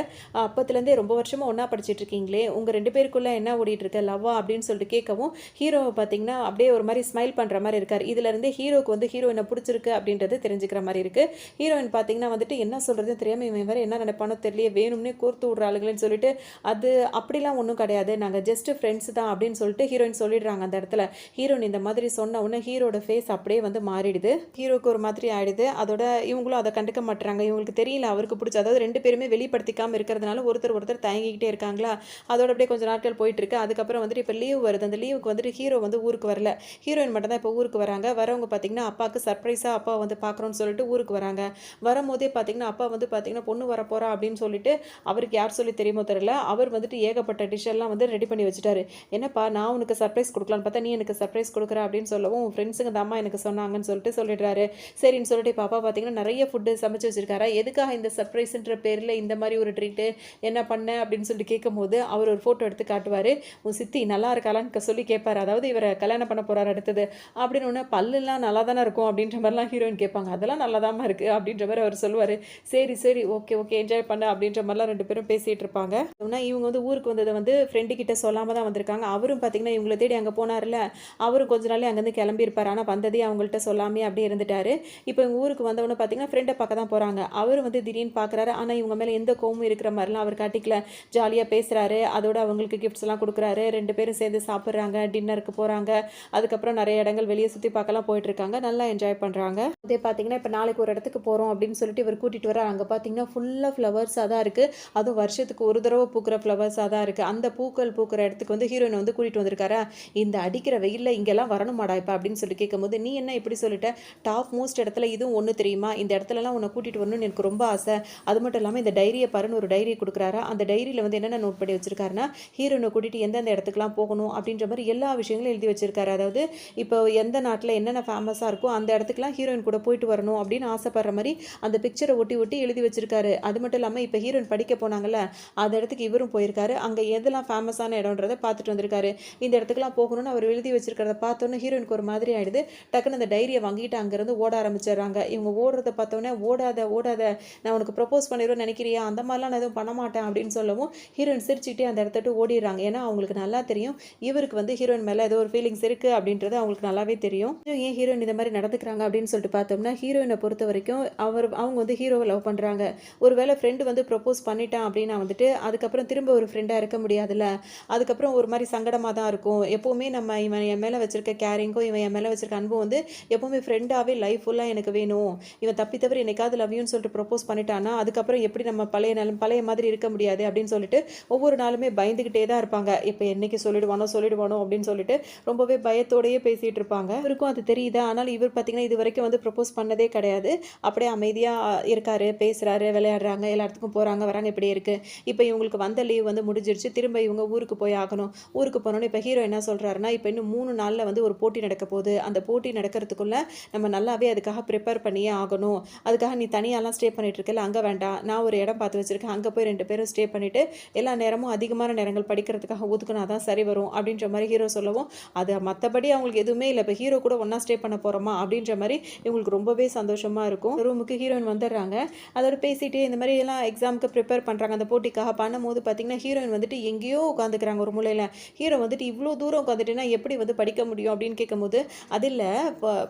அப்பத்துலேருந்தே ரொம்ப வருஷமாக ஒன்றா படிச்சுட்டு இருக்கீங்களே, உங்கள் 2 பேருக்குள்ளே என்ன ஓடிட்டு இருக்க, லவ்வா அப்படின்னு சொல்லிட்டு கேட்கவும், ஹீரோவை பார்த்தீங்கன்னா அப்படியே ஒரு மாதிரி ஸ்மைல் பண்ணுற மாதிரி இருக்கார். இதுலேருந்தே ஹீரோக்கு வந்து ஹீரோயினை பிடிச்சிருக்கு அப்படின்றது தெரிஞ்சுக்கிற மாதிரி இருக்குது. ஹீரோயின் பார்த்தீங்கன்னா வந்துட்டு என்ன சொல்கிறதுன்னு தெரியாமல் இவன் வேறு என்ன நினைப்பானோ தெரியல, வேணும்னே கோர்த்து விட்றாளுங்களேன்னு சொல்லிட்டு, அது அப்படிலாம் ஒன்றும் கிடையாது, நாங்கள் ஜஸ்ட் ஃப்ரெண்ட்ஸ் தான் அப்படின்னு சொல்லிட்டு ஹீரோயின் சொல்லிடுறாங்க. அந்த இடத்துல ஹீரோயின் இந்த மாதிரி சொன்ன உடனே ஹீரோட ஃபேஸ் அப்படியே வந்து மாறிடுது. ஹீரோக்கு ஒரு மாதிரி ஆயிடுது. அதோட இவங்களும் அதை கண்டுக்க மாட்டுறாங்க. இவங்களுக்கு தெரியல அவருக்கு பிடிச்ச, அதாவது 2 பேருமே வெளிப்படுத்திக்காமல் இருக்கிறதுனால ஒருத்தர் தயங்கிக்கிட்டே இருக்காங்களா. அதோட அப்படியே கொஞ்சம் நாட்கள் போயிட்டு இருக்கு. அதுக்கப்புறம் வந்துட்டு இப்போ லீவ் வருது. அந்த லீவுக்கு வந்துட்டு ஹீரோ வந்து ஊருக்கு வரல, ஹீரோயின் மட்டும் தான் இப்போ ஊருக்கு வராங்க. வரவங்க பார்த்தீங்கன்னா அப்பாவுக்கு சர்ப்ரைஸாக அப்பா வந்து பார்க்குறோன்னு சொல்லிட்டு ஊருக்கு வராங்க. வரும்போதே பார்த்தீங்கன்னா அப்பா வந்து பார்த்தீங்கன்னா பொண்ணு வரப்போறா அப்படின்னு சொல்லிட்டு அவருக்கு யார் சொல்லி தெரியுமோ தெரியல, அவர் வந்துட்டு ஏகப்பட்ட டிஷ் எல்லாம் வந்து ரெடி பண்ணி வச்சுட்டாரு. என்னப்பா நான் உனக்கு சர்ப்ரைஸ் கொடுக்கலான்னு பார்த்தா நீ எனக்கு சர்ப்ரைஸ் கொடுக்குற அப்படின்னு சொல்லவும், உன் ஃப்ரெண்ட்ஸுங்க தான் அம்மா எனக்கு சொன்னாங்கன்னு சொல்லிட்டு சொல்லிடுறாரு. சரின்னு சொல்லிட்டு பாப்பா பார்த்தீங்கன்னா நிறைய ஃபுட்டு சமைச்சு வச்சிருக்காரா, எதுக்காக இந்த சர்ப்ரைஸ்ன்ற பேரில் இந்த மாதிரி ஒரு ட்ரீட்டு என்ன பண்ண அப்படின்னு சொல்லிட்டு கேட்கும்போது அவர் ஒரு ஃபோட்டோ எடுத்து காட்டுவார். உன் சித்தி நல்லா இருக்காளான்னு சொல்லி கேட்பார். அதாவது இவரை கல்யாணம் பண்ண போகிறார் அடுத்தது அப்படின்னு ஒன்று, பல்லுலாம் நல்லா தானே இருக்கும் அப்படின்ற மாதிரிலாம் ஹீரோயின் கேட்பாங்க. அதெல்லாம் நல்லா தான் இருக்குது அப்படின்ற மாதிரி அவர் சொல்லுவார். சரி ஓகே என்ஜாய் பண்ண அப்படின்ற மாதிரிலாம் 2 பேரும் பேசிகிட்டு இருப்பாங்க. ஆனால் இவங்க வந்து ஊருக்கு வந்ததை வந்து ஃப்ரெண்டு கிட்ட சொல்லாமல் தான் வந்திருக்காங்க. அவரும் பார்த்தீங்கன்னா இவங்களை தேடி அங்கே போனார்ல, அவரும் கொஞ்ச நாளே அங்கேருந்து கிளம்பியிருப்பார். ஆனால் வந்ததே அவங்கள்ட்ட சொல்லாமே அப்படியே இருந்துட்டார். இப்போ இவங்க ஊருக்கு வந்தவொன்னே பார்த்தீங்கன்னா ஃப்ரெண்டை பார்க்க தான் போகிறாங்க. அவர் வந்து திடீர்னு பார்க்குறாரு. ஆனால் இவங்க மேலே எந்த கோவமும் இருக்கிற மாதிரிலாம் அவர் காட்டிக்கல. ஜாலியாக பேசுகிறாரு. அதோட அவங்களுக்கு கிஃப்ட்ஸ் எல்லாம் கொடுக்குறாரு. 2 பேரும் சேர்ந்து சாப்பிட்றாங்க, டின்னருக்கு போகிறாங்க. அதுக்கப்புறம் நிறைய இடங்கள் வெளியே சுற்றி பார்க்கலாம் போயிட்டு இருக்காங்க. நல்லா என்ஜாய் பண்ணுறாங்க. அதே பார்த்தீங்கன்னா இப்போ நாளைக்கு ஒரு இடத்துக்கு போகிறோம் அப்படின்னு சொல்லிட்டு இவர் கூட்டிகிட்டு வர, அங்கே பார்த்தீங்கன்னா ஃபுல்லாக ஃப்ளவர்ஸாக தான் இருக்குது. அதுவும் வருஷத்துக்கு ஒரு தடவை பூக்கிற ஃப்ளவர்ஸாக தான் இருக்குது. அந்த பூக்கள் பூக்கிற இடத்துக்கு வந்து ஹீரோயின் வந்து கூட்டிகிட்டு வந்திருக்காரா. இந்த அடிக்கிற வெயிலில் இங்கெல்லாம் வரணுமாடா இப்போ அப்படின்னு சொல்லி கேட்கும்போது, நீ என்ன இப்படி சொல்லிட்ட, டாப் மோஸ்ட் இடத்துல இதுவும் ஒன்று தெரியுமா, இந்த இடத்துலலாம் உன்னை கூட்டிகிட்டு வரணும்னு எனக்கு ரொம்ப ஆசை, அது மட்டும் இல்லாமல் இந்த டைரியை பாருன்னு ஒரு டைரி கொடுக்குறாரா. அந்த டைரியில் வந்து என்னென்ன நோட் பண்ணி வச்சிருக்காருன்னா, ஹீரோயினை கூட்டிகிட்டு எந்தெந்த இடத்துக்குலாம் போகணும் அப்படின்ற மாதிரி எல்லா விஷயங்களும் எழுதி வச்சிருக்காரு. அதாவது இப்போ எந்த நாட்டில் என்னென்ன ஃபேமஸாக இருக்கோ அந்த இடத்துக்குலாம் ஹீரோயின் கூட போயிட்டு வரணும் அப்படின்னு ஆசைப்படுற மாதிரி அந்த பிக்சரை ஒட்டி ஒட்டி எழுதி வச்சிருக்காரு. அது மட்டும் இல்லாமல் இப்போ ஹீரோயின் படிக்க போனாங்கல்ல, அந்த இடத்துக்கு இவரும் போயிருக்காரு. அங்கே எதெல்லாம் ஃபேமஸான இடம்ன்றதை பார்த்துட்டு வந்திருக்காரு. இந்த இடத்துக்குலாம் போகணும்னு அவர் எழுதி வச்சிருக்கிறத பார்த்தோன்னே ஹீரோயினுக்கு ஒரு மாதிரி ஆயிடுது. டக்குன்னு அந்த டைரியை வாங்கிட்டு அங்கேருந்து ஓட ஆரம்பிச்சிடுறாங்க. இவங்க ஓடுறத பார்த்தோன்னே, ஓடாத ஓடாத, நான் உனக்கு ப்ரப்போஸ் பண்ணிடுவேன் நினைக்கிறியா, அந்த மாதிரிலாம் நான் எதுவும் பண்ண மாட்டேன் அப்படின்னு சொல்லவும் ஹீரோயின் சிரிச்சுட்டே அந்த இடத்த ஓடிடுறாங்க. ஏன்னா அவங்களுக்கு நல்லா தெரியும் இவருக்கு வந்து ஹீரோயின் மேலே ஏதோ ஒரு ஃபீலிங்ஸ் இருக்குது அப்படின்றது அவங்களுக்கு நல்லாவே தெரியும். ஏன் ஹீரோயின் இந்த மாதிரி நடந்துக்கிறாங்க அப்படின்னு சொல்லிட்டு பார்த்தோம்னா, ஹீரோயினை பொறுத்த வரைக்கும் அவங்க வந்து ஹீரோவை லவ் பண்ணுறாங்க. ஒருவேளை ஃப்ரெண்டு வந்து ப்ரப்போஸ் பண்ணிட்டான் அப்படின்னா வந்துட்டு அதுக்கப்புறம் திரும்ப ஒரு ஃப்ரெண்டாக இருக்க முடியாதுல்ல. அதுக்கப்புறம் ஒரு மாதிரி சங்கடமாக தான் இருக்கும். எப்போவுமே நம்ம இவன் என் மேலே வச்சிருக்க கேரிங்கும் இவன் என் மேலே வச்சிருக்க அன்பும் வந்து எப்போவுமே ஃப்ரெண்டாகவே லைஃப் ஃபுல்லாக எனக்கு வேணும். இவன் தப்பி தவிர என்னைக்காவது லவ் யூன்னு சொல்லிட்டு ப்ரப்போஸ் பண்ணிட்டான்னா அதுக்கப்புறம் எப்படி நம்ம பழைய மாதிரி இருக்க முடியாது அப்படின்னு சொல்லிட்டு ஒவ்வொரு நாளுமே பயந்துக்கிட்டே தான் இருப்பாங்க. இப்போ என்னைக்கு சொல்லிடுவானோ அப்படின்னு சொல்லிட்டு ரொம்பவே பயத்தோடையே பேசிகிட்டு இருப்பாங்க. இவருக்கும் அது தெரியுது. ஆனால் இவர் பார்த்தீங்கன்னா இது வரைக்கும் வந்து ப்ரப்போஸ் பண்ணதே கிடையாது. அப்படியே அமைதியாக இருக்காரு, பேசுகிறாரு, விளையாடுறாங்க, எல்லா இடத்துக்கும் போகிறாங்க வராங்க, இப்படியே இருக்குது. இப்போ இவங்களுக்கு வந்த லீவ் வந்து முடிஞ்சிருச்சு. திரும்ப இவங்க ஊருக்கு போய் ஆகணும். ஊருக்கு போனோன்னு இப்போ ஹீரோ என்ன சொல்கிறாருன்னா, இப்போ இன்னும் 3 நாளில் வந்து ஒரு போட்டி நடக்க போகுது. அந்த போட்டி நடக்கிறதுக்குள்ளே நம்ம நல்லாவே அதுக்காக ப்ரிப்பேர் பண்ணியே ஆகணும். அதுக்காக நீ தனியாலாம் ஸ்டே பண்ணிட்டு இருக்கல, அங்கே வேண்டாம், நான் ஒரு இடம் பார்த்து வச்சுருக்கேன், அங்கே போய் 2 பேரும் ஸ்டே பண்ணிவிட்டு எல்லா நேரமும் அதிகமான நேரங்கள் படிக்கிறதுக்காக ஒதுக்குனா தான் சரி வரும் அப்படின்ற மாதிரி ஹீரோ சொல்லவும், அது மற்றபடி அவங்களுக்கு எதுவுமே இல்லை, இப்போ ஹீரோ கூட ஒன்றா ஸ்டே பண்ண போகிறோமா அப்படின்ற மாதிரி இவங்களுக்கு ரொம்பவே சந்தோஷமாக இருக்கும். ரூமுக்கு ஹீரோயின் வந்துடுறாங்க. அதோட பேசிகிட்டே இந்த மாதிரி எல்லாம் எக்ஸாமுக்கு ப்ரிப்பேர் பண்ணுறாங்க. அந்த போட்டிக்காக பண்ணும்போது பார்த்திங்கன்னா ஹீரோயின் வந்துட்டு எங்கேயோ உட்காந்துக்கிறாங்க ஒரு மூலையில். ஹீரோ வந்துட்டு இவ்வளோ தூரம் உட்காந்துட்டுனா எப்படி வந்து படிக்க முடியும் அப்படின்னு கேட்கும்போது, அது இல்லை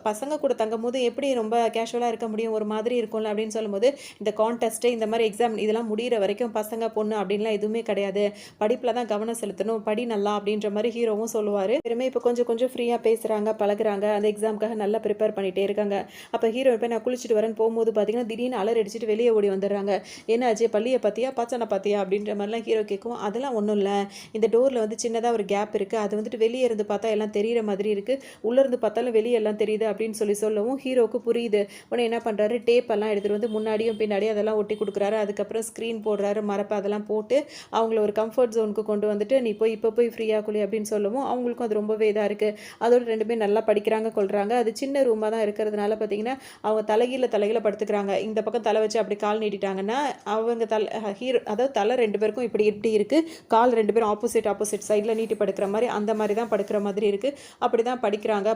பசங்க கூட தங்கும் போது எப்படி ரொம்ப கேஷுவலாக இருக்க முடியும், ஒரு மாதிரி இருக்கும்ல அப்படின்னு சொல்லும்போது, இந்த கான்டெஸ்ட்டு இந்த மாதிரி எக்ஸாம் இதெல்லாம் முடிகிற வரைக்கும் பசங்க பொண்ணு அப்படின்லாம் எதுவுமே கிடையாது, படிப்பில் தான் கவனம் செலுத்தணும், படி நல்லா அப்படின்ற மாதிரி ஹீரோவும் சொல்லுவார். பெருமே இப்போ கொஞ்சம் கொஞ்சம் ஃப்ரீயாக பேசுகிறாங்க, பழகுறாங்க, அந்த எக்ஸாமுக்காக நல்லா ப்ரிப்பேர் பண்ணிகிட்டே இருக்காங்க. அப்போ ஹீரோ போய் நான் குளிச்சுட்டு வரேன்னு போகும்போது பார்த்தீங்கன்னா திடீர்னு அலர் அடிச்சுட்டு வெளியே ஓடி வந்துடுறாங்க. என்னாச்சு, பள்ளியை பார்த்தியா பச்சனை பார்த்தியா அப்படின்ற மாதிரிலாம் ஹீரோ கேட்கும். அதெல்லாம் ஒன்றும் இல்லை, இந்த டோரில் வந்து சின்னதாக ஒரு கேப் இருக்குது, அது வந்துட்டு வெளியே இருந்து பார்த்தா எல்லாம் தெரிகிற மாதிரி இருக்குது, உள்ளேருந்து பார்த்தாலும் வெளியே எல்லாம் தெரியுது அப்படின்னு சொல்லவும் ஹீரோவுக்கு புரியுது. உடனே என்ன பண்ணுறாரு, டேப் எல்லாம் எடுத்துகிட்டு வந்து முன்னாடியும் பின்னாடியும் அதெல்லாம் ஒட்டி கொடுக்குறாரு. அதுக்கப்புறம் ஸ்க்ரீன் போடுறாரு, மரப்பை அதெல்லாம் போட்டு அவங்கள ஒரு கம்ஃபர்ட் ஜோனுக்கு கொண்டு வந்துட்டு நீ போய் இப்போ போய் ஃப்ரீயாக குளி அப்படின்னு சொல்லவும் அவங்களுக்கும் அது ரொம்பவே இதாக இருக்குது. அதோட 2 பேரும் நல்லா படிக்கிறாங்க கொள்கிறாங்க. அது சின்ன ரூமாக தான் இருக்கிறதுனால பார்த்தீங்கன்னா அவங்க தலைகீழ படுத்துக்கிறாங்க. இந்த பக்கம் தலை வச்சு அப்படி கால் நீட்டிட்டாங்கன்னா அவங்க ஹீரோ அதாவது தலை 2 பேருக்கும் இப்படி இப்படி இருக்குது, கால் 2 பேரும் ஆப்போசிட் சைடில் நீட்டி படுக்கிற மாதிரி அந்த மாதிரி தான் படுக்கிற மாதிரி இருக்குது. அப்படி தான் படிக்கிறாங்க,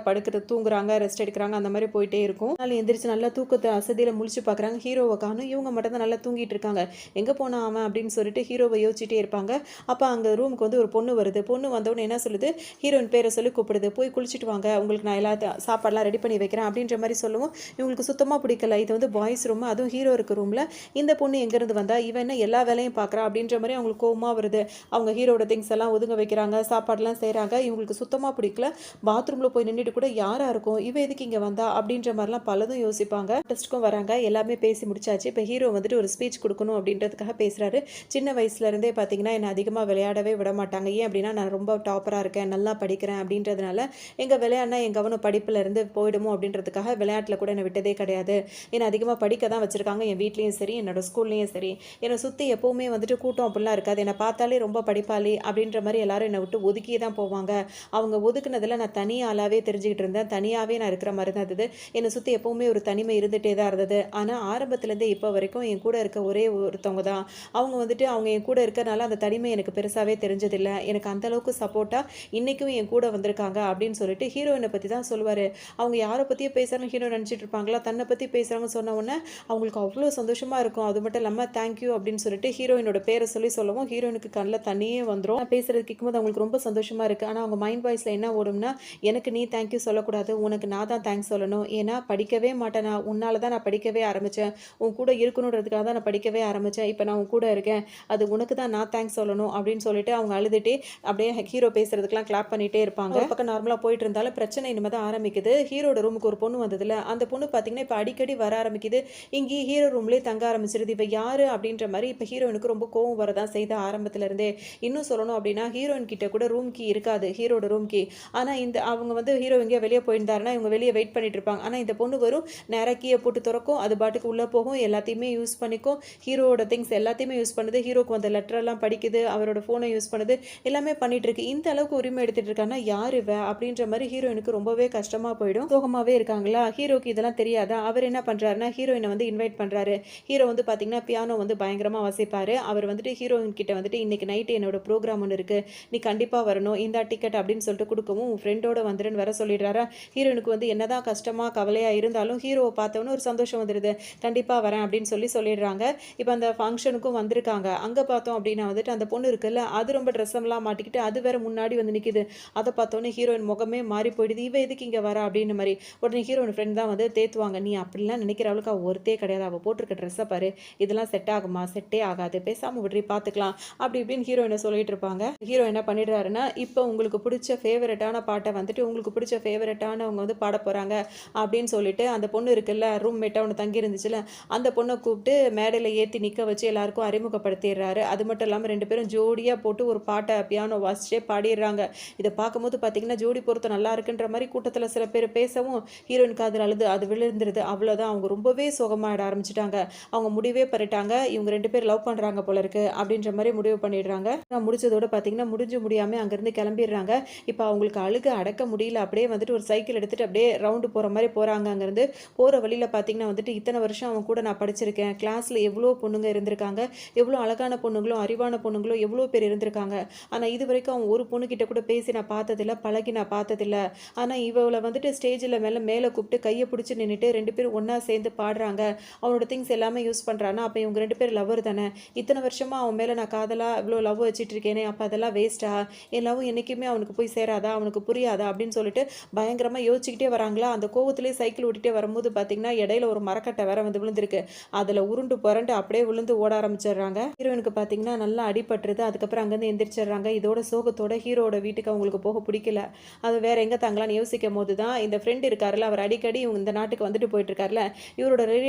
தூங்குறாங்க, ரெஸ்ட் எடுக்கிறாங்க, அந்த மாதிரி போயிட்டே இருக்கும். நாள் எந்திரிச்சு நல்லா தூக்கத்தை அசதியில் முழிச்சு பார்க்குறாங்க. ஹீரோவை காணும். இவங்க மட்டும் தான் நல்லா தூங்கிட்டு இருக்காங்க. எங்கே போனா அவன் அப்படின்னு சொல்லிட்டு ஹீரோவை யோசிச்சுட்டே இருப்பாங்க. அப்போ அங்கே ரூமுக்கு வந்து ஒரு பொண்ணு வருது. பொண்ணு வந்தவொடனே என்ன சொல்லுது, ஹீரோயின் பேரை சொல்லி கூப்பிடுது, போய் குளிச்சுட்டு வாங்க, உங்களுக்கு நான் எல்லாத்தையும் சாப்பாடெலாம் ரெடி பண்ணி வைக்கிறேன் அப்படின்ற மாதிரி சொல்லுவோம். இவங்களுக்கு சுத்தமாக பிடிக்கல. இது வந்து பாய்ஸ் ரூம், அதுவும் ஹீரோ இருக்க ரூமில் இந்த பொண்ணு எங்கேருந்து வந்தா, இவன் என்ன எல்லா வேலையும் பார்க்குறா அப்படின்ற மாதிரி அவங்களுக்கு கோவமாக வருது. அவங்க ஹீரோட திங்ஸ் எல்லாம் ஒதுங்க வைக்கிறாங்க, சாப்பாடெலாம் செய்கிறாங்க. இவங்களுக்கு சுத்தமாக பிடிக்கல. பாத்ரூமில் போய் நின்றுட்டு கூட யாராக இருக்கும், இவ எதுக்கு இங்கே வந்தா அப்படின்ற மாதிரிலாம் பலதும் யோசிப்பாங்க. டெஸ்ட்டுக்கும் வராங்க, எல்லாமே பேசி முடிச்சாச்சு. இப்போ ஹீரோ வந்துட்டு ஒரு ஸ்பீச் கொடுக்கணும் அப்படின்றதுக்காக பேசுகிறாரு. சின்ன வயசுலேருந்தே பார்த்தீங்கன்னா என்னை அதிகமாக விளையாடவே விட மாட்டாங்க. ஏன் அப்படின்னா நான் ரொம்ப டாப்பராக இருக்கேன், நல்லா படிக்கிறேன் அப்படின்றதுனால எங்கள் விளையாடினா என் கவனம் படிப்பில் இருந்து போயிடுமோ அப்படின்றதுக்காக விளையாட்டில் கூட என்னை விட்டதே கிடையாது. என்னை அதிகமாக படிக்க தான் வச்சுருக்காங்க, என் வீட்லேயும் சரி என்னோடய ஸ்கூல்லேயும் சரி. என்னை சுற்றி எப்போவுமே வந்துட்டு கூட்டம் அப்படிலாம் இருக்காது. என்னை பார்த்தாலே ரொம்ப படிப்பாளி அப்படின்ற மாதிரி எல்லாரும் என்னை விட்டு ஒதுக்கியே தான் போவாங்க. அவங்க ஒதுக்குனதில் நான் தனி ஆளாகவே தெரிஞ்சுக்கிட்டு இருந்தேன், தனியாகவே நான் இருக்கிற மாதிரி தான் இருந்தது. என்னை சுற்றி எப்போவுமே ஒரு தனிமை இருந்துகிட்டே தான் இருந்தது. ஆனால் ஆரம்பத்துலேருந்தே இப்போ வரைக்கும் என் கூட இருக்க ஒரே ஒருத்தவங்க தான். அவங்க வந்துட்டு அவங்க என் கூட இருக்கிறனால அந்த தனிமை எனக்கு பெருசாகவே தெரிஞ்சதில்லை. எனக்கு அந்தளவுக்கு சப்போர்ட்டாக இன்றைக்கும் என் கூட வந்திருக்காங்க அப்படின்னு சொல்லிட்டு ஹீரோயினை பற்றி தான் சொல்லுவார். அவங்க யாரை பற்றியும் பேசுகிறாங்க ஹீரோ நினச்சிட்டு இருப்பாங்களா, தன்னை பற்றி பேசுகிறாங்கன்னு சொன்ன உடனே அவங்களுக்கு அவ்வளோ சந்தோஷமாக இருக்கும். அது மட்டும் இல்லாமல் தேங்க்யூ அப்படின்னு சொல்லிட்டு ஹீரோயினோட பேரை சொல்லவும் ஹீரோயினுக்கு கண்ணில் தண்ணியே வந்துடும். பேசுகிறது கேட்கும்போது அவங்களுக்கு ரொம்ப சந்தோஷமாக இருக்குது. ஆனால் அவங்க மைண்ட் வாய்ஸில் என்ன ஓடும்னா, எனக்கு நீ தேங்க்யூ சொல்லக்கூடாது, உனக்கு நான் தான் தேங்க்ஸ் சொல்லணும். ஏன்னா படிக்கவே மாட்டேன், நான் உன்னால தான் நான் படிக்கவே ஆரம்பித்தேன், உன் கூட இருக்கணுன்றதுக்காக தான் நான் படிக்கவே ஆரம்பித்தேன், இப்போ நான் உன் கூட இருக்கேன், அது உனக்கு தான் நான் தேங்க்ஸ் சொல்லணும் அப்படின்னு சொல்லிட்டு அவங்க அழுதுகிட்டே அப்படியே ஹீரோ பேசுறதுக்கெலாம் கிளாப் பண்ணிகிட்டே இருப்பாங்க. ஒரு பக்கம் நார்மலாக போயிட்டு இருந்தாலும் பிரச்சனை இனிமேல் தான் ஆரம்பிக்குது. ஹீரோட ரூமுக்கு ஒரு பொண்ணு வந்ததில்ல, அந்த பொண்ணு பார்த்தீங்கன்னா இப்போ அடிக்கடி வர ஆரம்பிக்குது. இங்கேயே ஹீரோ ரூம்லேயே தங்க ஆரம்பிச்சிருது. இப்போ யார் அப்படின்ற மாதிரி இப்போ ஹீரோயினுக்கு ரொம்ப கோவம் வரதான் செய்த ஆரம்பத்துலேருந்தே. இன்னும் சொல்லணும் அப்படின்னா ஹீரோயின் கிட்ட கூட ரூம் கீ இருக்காது, ஹீரோட ரூம் கீ. ஆனால் இந்த அவங்க வந்து ஹீரோ எங்கேயோ வெளியே போயிருந்தாருன்னா இவங்க வெளியே வெயிட் பண்ணிட்டு இருப்பாங்க. ஆனால் இந்த பொண்ணு வரும், நேராக கீயை போட்டு திறக்கும், அது பாட்டுக்கு உள்ளே போகும், எல்லாத்தையுமே யூஸ் பண்ணிக்கும், ஹீரோட திங்ஸ் திங்ஸ் எல்லாத்தையுமே யூஸ் பண்ணுது. ஹீரோக்கு வந்த லெட்டரெல்லாம் படிக்குது, அவரோட ஃபோனை யூஸ் பண்ணுது, எல்லாமே பண்ணிட்டு இருக்கு. இந்த அளவுக்கு உரிமை எடுத்துட்டு இருக்கான்னா யார் இவ? அப்படின்ற மாதிரி ஹீரோயினுக்கு ரொம்பவே கஷ்டமா போயிடும். சோகமாவே இருக்காங்களா? ஹீரோக்கு இதெல்லாம் தெரியாதா? அவர் என்ன பண்றாருன்னா ஹீரோயினை வந்து இன்வைட் பண்றாரு. ஹீரோ வந்து பார்த்தீங்கன்னா பியானோ வந்து பயங்கரமா வாசிப்பாரு. அவர் வந்துட்டு ஹீரோயின் கிட்ட வந்துட்டு இன்னைக்கு நைட்டு என்னோட ப்ரோக்ராம் ஒன்று இருக்கு, நீ கண்டிப்பா வரணும், இந்தா டிக்கெட் அப்படின்னு சொல்லிட்டு கொடுக்கவும் உன் ஃப்ரெண்டோட வந்துருன்னு வர சொல்லிடுறாரா. ஹீரோயினுக்கு வந்து என்னதான் கஷ்டமா கவலையா இருந்தாலும் ஹீரோவை பார்த்தவொன்னே ஒரு சந்தோஷம் வந்துடுது. கண்டிப்பா வரேன் அப்படின்னு சொல்லிடுறாங்க. இப்போ அந்த ஃபங்க்ஷனுக்கும் வந்திருக்காங்க. அங்க பார்த்தோம் அப்படின்னா வந்துட்டு அந்த பொண்ணு இருக்குல்ல, அது ரொம்ப ட்ரெஸ் எல்லாம் மாட்டிக்கிட்டு அது வேற முன்னாடி வந்து நிக்குது. அதை பார்த்தோன்னே ஹீரோயின் முகமே மாறி போயிடுது. இவ எதுக்கு இங்க வரா அப்படின்னு மாதிரி. உடனே ஹீரோயின் ஃப்ரெண்ட் தான் வந்து தேத்துவாங்க. நீ அப்படிலாம் நினைக்கிற அவளுக்கு அவள் ஒருத்தே கிடையாது, அவள் போட்டிருக்க ட்ரெஸ்ஸை பாரு, இதெல்லாம் செட் ஆகுமா? செட்டே ஆகாது, பேசாம விட்ரி பார்த்துக்கலாம் அப்படி இப்படின்னு ஹீரோயினை சொல்லிட்டு இருப்பாங்க. ஹீரோ என்ன பண்ணிடுறாருன்னா இப்போ உங்களுக்கு பிடிச்ச ஃபேவரட்டான பாட்டை வந்துட்டு உங்களுக்கு பிடிச்ச ஃபேவரட்டானவங்க வந்து பாட போறாங்க அப்படின்னு சொல்லிட்டு அந்த பொண்ணு இருக்குல்ல, ரூம்மேட்டாக ஒன்று தங்கி இருந்துச்சுல, அந்த பொண்ணை கூப்பிட்டு மேடையில் ஏற்றி நிற்க வச்சு எல்லாருக்கும் அறிமுகப்படுத்திடுறாரு. அது மட்டும் இல்லாமல் ரெண்டு பேரும் ஜோடியாக போட்டு ஒரு பாட்டை பியானோ வாசிச்சே பாடிடுறாங்க. இதை பார்க்கும்போது பார்த்தீங்கன்னா ஜோடி பொருத்தம் நல்லா இருக்குன்ற மாதிரி கூட்டத்தில் சில பேர் பேசவும் ஹீரோயின் காதில் அழுது அது விழுந்துருது. அவ்வளோதான், அவங்க ரொம்பவே சோகமாயிட ஆரம்பிச்சிட்டாங்க. அவங்க முடிவே பண்ணிட்டாங்க, இவங்க ரெண்டு பேர் லவ் பண்ணுறாங்க போல இருக்கு அப்படின்ற மாதிரி முடிவு பண்ணிடுறாங்க. முடிச்சதோட பார்த்தீங்கன்னா முடிஞ்சு முடியாமல் அங்கேருந்து கிளம்பிடுறாங்க. இப்போ அவங்களுக்கு அழுக அடக்க முடியல. அப்படியே வந்துட்டு ஒரு சைக்கிள் எடுத்துகிட்டு அப்படியே ரவுண்டு போகிற மாதிரி போகிறாங்க. அங்கேருந்து போகிற வழியில் பார்த்தீங்கன்னா வந்துட்டு இத்தனை வருஷம் அவன் கூட நான் படிச்சிருக்கேன், கிளாஸில் எவ்வளோ பொண்ணுங்க இருந்திருக்காங்க, எவ்வளோ அழகான பொண்ணுங்களும் அறிவான பொண்ணுங்களும் எவ்வளோ பேர் இருந்திருக்காங்க. ஆனால் இது வரைக்கும் அவன் ஒரு பொண்ணுக்கிட்ட கூட பேசி நான் பார்த்ததில்ல, பழகி நான் பார்த்ததில்ல. ஆனால் இவளை வந்துட்டு ஸ்டேஜில் மேலே கூப்பிட்டு கையை பிடிச்சி நின்றுட்டு ரெண்டு பேரும் ஒன்றா சேர்ந்து பாடுறாங்க. அவனோட திங்ஸ் எல்லாமே யூஸ் பண்ணுறான்னா அப்போ இவங்க ரெண்டு பேர் லவ்வர் தானே. இத்தனை வருஷமாக அவன் மேலே நான் காதலாக இவ்வளோ லவ் வச்சுட்டு இருக்கேனே, அப்போ அதெல்லாம் வேஸ்ட்டா? என் லவ் என்றைக்குமே அவனுக்கு போய் சேராதா, அவனுக்கு புரியாதா அப்படின்னு சொல்லிட்டு பயங்கரமாக யோசிச்சுக்கிட்டே வராங்களா. அந்த கோவத்திலே சைக்கிள் ஓட்டிகிட்டே வரும்போது பார்த்தீங்கன்னா இடையில ஒரு மரக்கட்டை வேற வந்து விழுந்திருக்கு. அதில் உருண்டு புரண்டு அப்படியே விழுந்து ஓட ஆரம்பிச்சிடுறாங்க. ஹீரோயினுக்கு பார்த்தீங்கன்னா நல்லா அடிபட்டுருது. அதுக்கப்புறம் அங்கேருந்து எந்திரிச்சிடுறாங்க. இதோட சோகத்தோட ஹீரோட வீட்டுக்கு அவங்களுக்கு போக பிடிக்கல. அது வேற எங்கே தங்கலான்னு யோசிக்கும் போது தான் இந்த ஃப்ரெண்ட் இருக்காருல்ல, அவர் அடிக்கடி இவங்க இந்த நாட்டுக்கு வந்துட்டு போயிட்டு இருக்காருல்ல, இவரோட